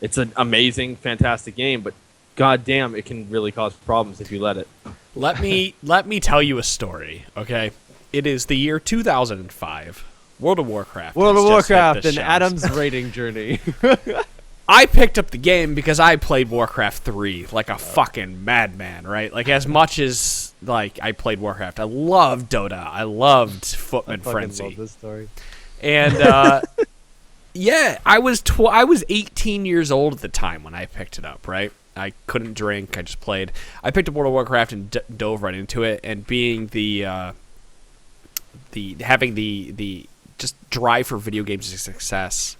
it's an amazing, fantastic game, but goddamn, it can really cause problems if you let it. Let me tell you a story, okay? It is the year 2005. World of Warcraft. World of has just hit Warcraft the and shelves. Adam's rating journey. I picked up the game because I played Warcraft 3 like a fucking madman, right? Like, as much as like I played Warcraft, I loved Dota. I loved Footman Frenzy. I love this story. And yeah, I was 18 years old at the time when I picked it up, right? I couldn't drink. I just played. I picked up World of Warcraft and dove right into it, and being having the just drive for video games is success.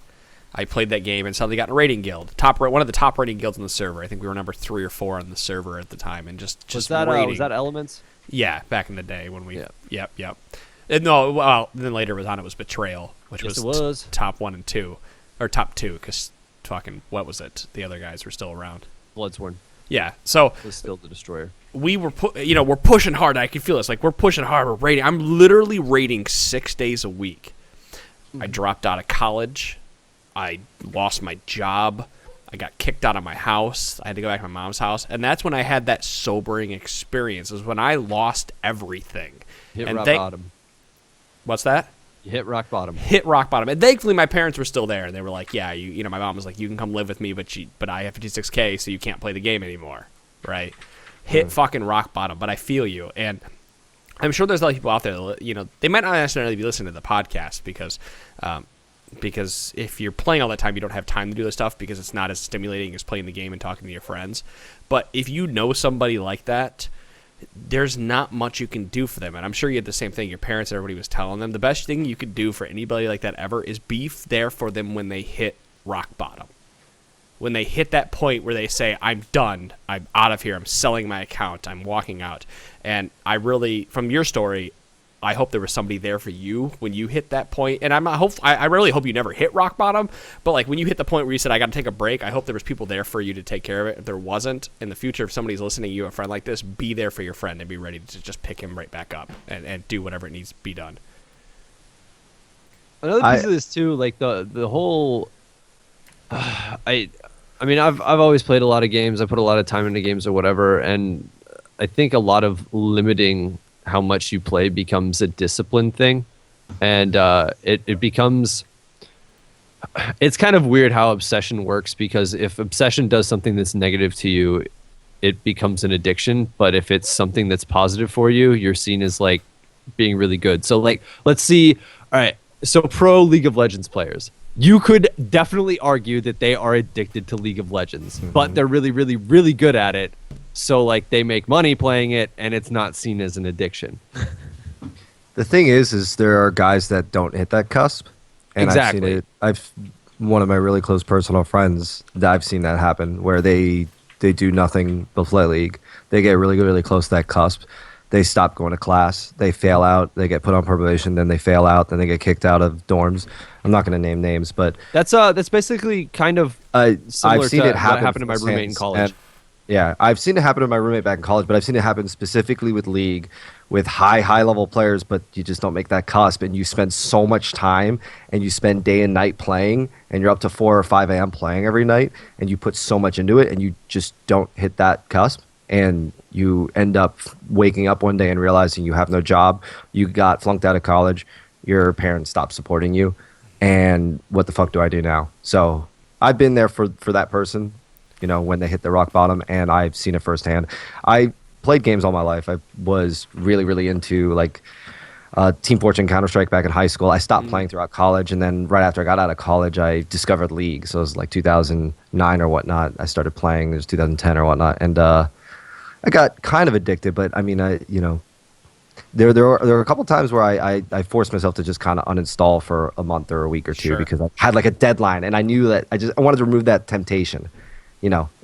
I played that game and suddenly got in a rating guild. One of the top rating guilds on the server. I think we were number 3 or 4 on the server at the time, and just Was rating. that Elements? Yeah, back in the day when we. Yeah. Yep. And no, well, then later it was Betrayal, which Yes, was top 1 and 2, or top 2, because fucking what was it? The other guys were still around. Bloodsworn Yeah, so was still the destroyer. we were we're pushing hard. I can feel this. Like, we're pushing hard. We're rating. I'm literally rating 6 days a week. I dropped out of college. I lost my job. I got kicked out of my house. I had to go back to my mom's house. And that's when I had that sobering experience, is when I lost everything. Hit and rock bottom. What's that? You hit rock bottom. Hit rock bottom. And thankfully my parents were still there. They were like, yeah, my mom was like, you can come live with me, but I have 56K, so you can't play the game anymore. Right? Hit fucking rock bottom. But I feel you. And I'm sure there's a lot of people out there that, they might not necessarily be listening to the podcast because if you're playing all that time, you don't have time to do this stuff because it's not as stimulating as playing the game and talking to your friends. But if you know somebody like that, there's not much you can do for them. And I'm sure you had the same thing. Your parents, everybody was telling them. The best thing you could do for anybody like that ever is be there for them when they hit rock bottom. When they hit that point where they say, I'm done, I'm out of here, I'm selling my account, I'm walking out. And I really, from your story, I hope there was somebody there for you when you hit that point. And I really hope you never hit rock bottom. But like when you hit the point where you said, I got to take a break, I hope there was people there for you to take care of it. If there wasn't, in the future, if somebody's listening to you, a friend like this, be there for your friend and be ready to just pick him right back up and do whatever it needs to be done. Another piece of this too, like the whole. I mean, I've always played a lot of games. I put a lot of time into games or whatever, and I think a lot of limiting how much you play becomes a discipline thing, and it becomes. It's kind of weird how obsession works, because if obsession does something that's negative to you, it becomes an addiction. But if it's something that's positive for you, you're seen as like being really good. So like, let's see. All right. So pro League of Legends players, you could definitely argue that they are addicted to League of Legends, but they're really, really, really good at it. So like they make money playing it, and it's not seen as an addiction. The thing is there are guys that don't hit that cusp. And Exactly. I've seen it. One of my really close personal friends, I've seen that happen, where they do nothing but play League. They get really, really close to that cusp. They stop going to class. They fail out. They get put on probation. Then they fail out. Then they get kicked out of dorms. I'm not going to name names, but That's basically kind of I've similar seen to it happen. what happened to my roommate in college. Yeah, I've seen it happen to my roommate back in college, but I've seen it happen specifically with League, with high level players, but you just don't make that cusp, and you spend so much time, and you spend day and night playing, and you're up to 4 or 5 a.m. playing every night, and you put so much into it, and you just don't hit that cusp, and you end up waking up one day and realizing you have no job, you got flunked out of college, your parents stopped supporting you, and what the fuck do I do now? So I've been there for that person, when they hit the rock bottom, and I've seen it firsthand. I played games all my life. I was really into like Team Fortress, Counter-Strike back in high school. I stopped playing throughout college, and then right after I got out of college, I discovered League. So it was like 2009 or whatnot. I started playing. It was 2010 or whatnot, and I got kind of addicted. But I mean, there were a couple times where I forced myself to just kind of uninstall for a month or a week or two because I had like a deadline, and I knew that I wanted to remove that temptation.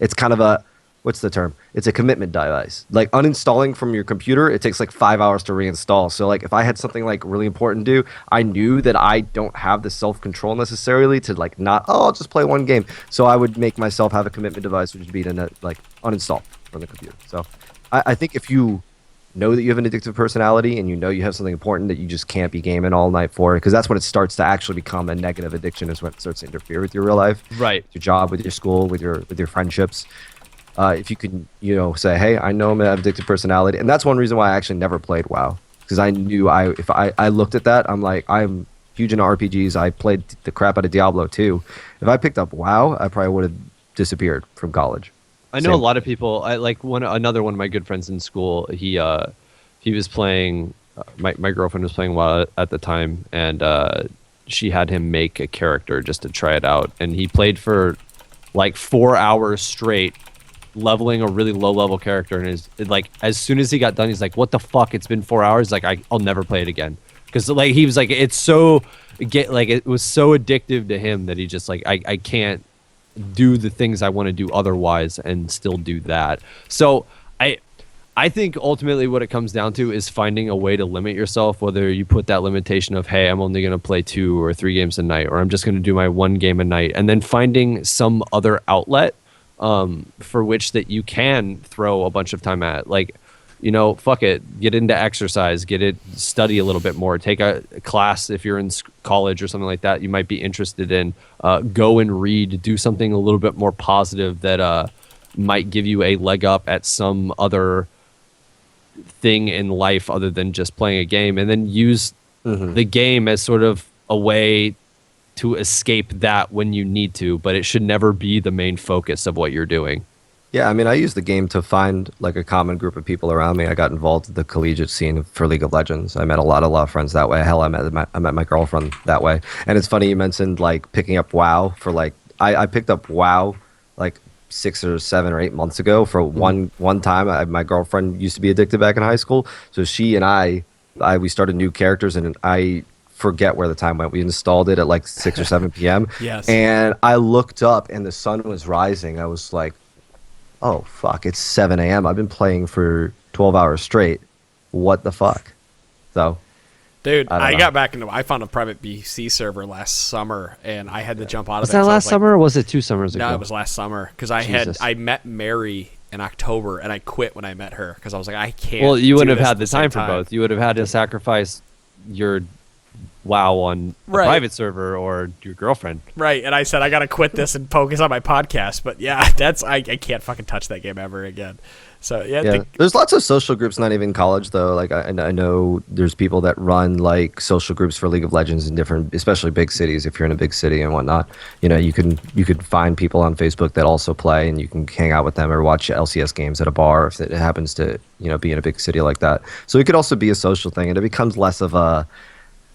It's kind of what's the term? It's a commitment device. Like uninstalling from your computer, it takes like 5 hours to reinstall. So like if I had something like really important to do, I knew that I don't have the self-control necessarily to like I'll just play one game. So I would make myself have a commitment device, which would be to like uninstall from the computer. So I think if you know that you have an addictive personality and you have something important that you just can't be gaming all night for, because that's when it starts to actually become a negative addiction, is when it starts to interfere with your real life, Right. With your job, with your school, with your friendships. If you can say, hey, I know I'm an addictive personality, and that's one reason why I actually never played WoW, because I knew if I looked at that, I'm like, I'm huge into RPGs. I played the crap out of Diablo 2. If I picked up WoW, I probably would have disappeared from college. I know a lot of people. I like another one of my good friends in school. He was playing. My girlfriend was playing WoW at the time, and she had him make a character just to try it out. And he played for like 4 hours straight, leveling a really low level character. And like as soon as he got done, he's like, "What the fuck? It's been 4 hours. Like I'll never play it again." Because like he was like, it was so addictive to him that he just like I can't do the things I want to do otherwise and still do that. So I think ultimately what it comes down to is finding a way to limit yourself, whether you put that limitation of, hey, I'm only going to play 2 or 3 games a night, or I'm just going to do my 1 game a night, and then finding some other outlet for which that you can throw a bunch of time at. Like, fuck it, get into exercise, study a little bit more, take a class if you're in college or something like that you might be interested in, go and read, do something a little bit more positive that might give you a leg up at some other thing in life other than just playing a game, and then use the game as sort of a way to escape that when you need to, but it should never be the main focus of what you're doing. Yeah, I mean, I use the game to find like a common group of people around me. I got involved in the collegiate scene for League of Legends. I met a lot of friends that way. Hell, I met my girlfriend that way. And it's funny you mentioned like picking up WoW for like I picked up WoW like 6 or 7 or 8 months ago for one time. My girlfriend used to be addicted back in high school, so she and we started new characters, and I forget where the time went. We installed it at like 6 or 7 p.m. Yes. And I looked up and the sun was rising. I was like, oh fuck, it's 7 a.m. I've been playing for 12 hours straight. What the fuck? So Dude, I got back into. I found a private BC server last summer, and I had to jump out of it. Was that last summer, or was it 2 summers ago? No, it was last summer because I met Mary in October, and I quit when I met her because I was like, I can't. Well, you wouldn't do have had this the at time same for both. You would have had to sacrifice your WoW on a private server or your girlfriend. Right, and I said I gotta quit this and focus on my podcast. But yeah, I can't fucking touch that game ever again. So yeah. There's lots of social groups, not even college though. Like I know there's people that run like social groups for League of Legends in different, especially big cities. If you're in a big city and whatnot, you could find people on Facebook that also play, and you can hang out with them or watch LCS games at a bar if it happens to be in a big city like that. So it could also be a social thing, and it becomes less of a,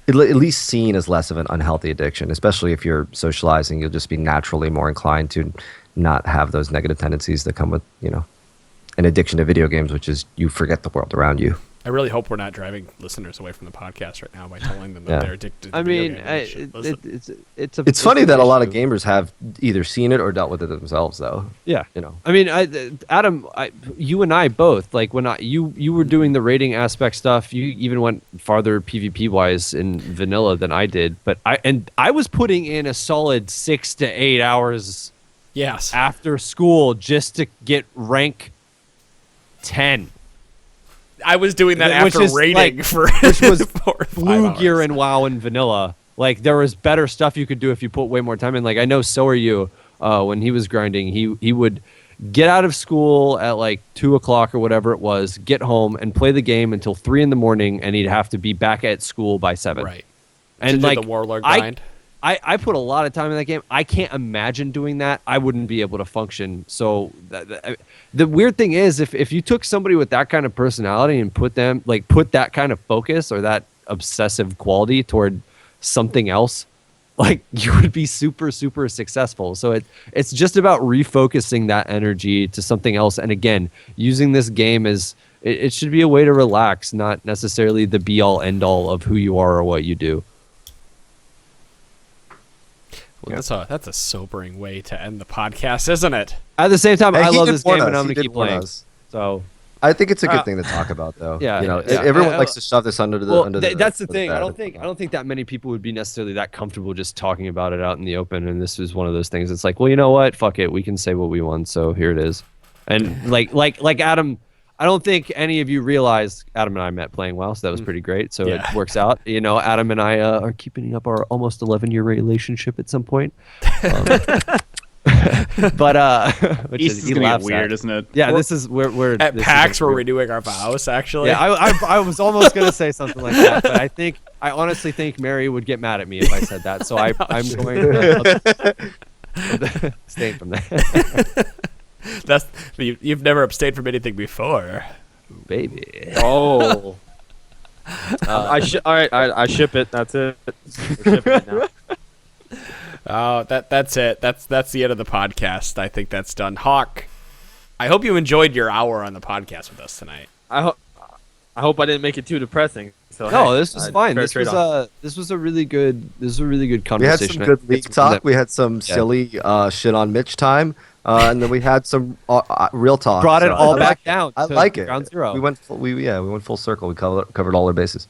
at least seen as less of an unhealthy addiction. Especially if you're socializing, you'll just be naturally more inclined to not have those negative tendencies that come with an addiction to video games, which is you forget the world around you. I really hope we're not driving listeners away from the podcast right now by telling them that they're addicted to video games. It's funny that a lot of gamers have either seen it or dealt with it themselves, though. Yeah. I mean, Adam, you and I both, like when you were doing the rating aspect stuff, you even went farther PvP wise in vanilla than I did, but I was putting in a solid 6 to 8 hours Yes. after school just to get rank 10. I was doing that Which after is, raiding like, for which was 4 or 5 blue hours. gear in WoW and vanilla. Like, there was better stuff you could do if you put way more time in. Like, I know So Are You, when he was grinding, he would get out of school at like 2 o'clock or whatever it was, get home and play the game until 3 in the morning, and he'd have to be back at school by 7. Right. And To do like the Warlord grind. I put a lot of time in that game. I can't imagine doing that. I wouldn't be able to function. So the weird thing is, if you took somebody with that kind of personality and put that kind of focus or that obsessive quality toward something else, like, you would be super, super successful. So it's just about refocusing that energy to something else. And again, using this game as it should be a way to relax, not necessarily the be all end all of who you are or what you do. Well, that's a sobering way to end the podcast, isn't it? At the same time, Hey, I he love did this warn game, and us. I'm He going to did keep warn playing. us. So I think it's a good thing to talk about, though. Yeah, you know, yeah. everyone likes to shove this under the. that's the under thing. bed. I don't think that many people would be necessarily that comfortable just talking about it out in the open. And this was one of those things. It's like, well, you know what? Fuck it. We can say what we want. So here it is. And like Adam, I don't think any of you realize Adam and I met playing WoW, so that was pretty great. So Yeah. it works out. You know, Adam and I are keeping up our almost 11-year relationship at some point. But which East is he gonna get laughs weird, at. isn't it? Yeah, this is we're At this is PAX, a- we're renewing our vows, actually. Yeah, I was almost gonna say something like that, but I honestly think Mary would get mad at me if I said that. So I'm going to stay from that, You've never abstained from anything before. baby. Oh. All right. I ship it. That's it. We're shipping it now. Oh, that's it. That's the end of the podcast. I think that's done. Hawk, I hope you enjoyed your hour on the podcast with us tonight. I hope I didn't make it too depressing. So No, hey, this was fine. fair This was trade-off. this was a really good We had conversation. some good I think league it's talk. that We had some silly shit on Mitch time, and then we had some real talk. brought it So all I back like down. I to like it. Ground zero. We went full circle. We covered all our bases.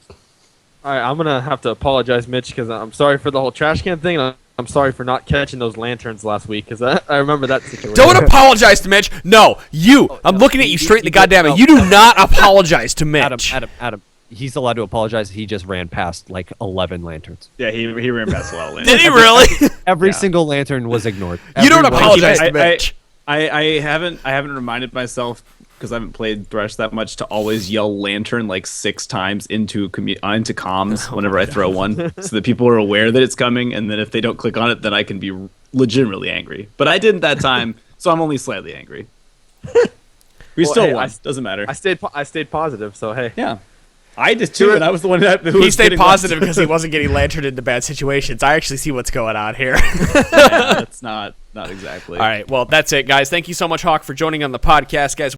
All right, I'm gonna have to apologize, Mitch, because I'm sorry for the whole trash can thing. And I'm sorry for not catching those lanterns last week, because I remember that situation. Don't apologize to Mitch. No, you. I'm looking at you straight in the goddamn eye. You do not apologize to Mitch. Adam. He's allowed to apologize. He just ran past like 11 lanterns. Yeah, he ran past a lot of lanes. Did he really? Every single lantern was ignored. You don't Every one. apologize to Mitch. I haven't reminded myself, because I haven't played Thresh that much, to always yell lantern like 6 times into comms whenever I throw one, so that people are aware that it's coming, and then if they don't click on it, then I can be legitimately angry. But I didn't that time, so I'm only slightly angry. We Well, still hey, won. Doesn't matter. I stayed positive, so hey. Yeah, I did too, and I was the one who He was stayed getting positive because he wasn't getting lanterned into bad situations. I actually see what's going on here. Yeah, that's not exactly. All right, well, that's it, guys. Thank you so much, Hawk, for joining on the podcast, guys.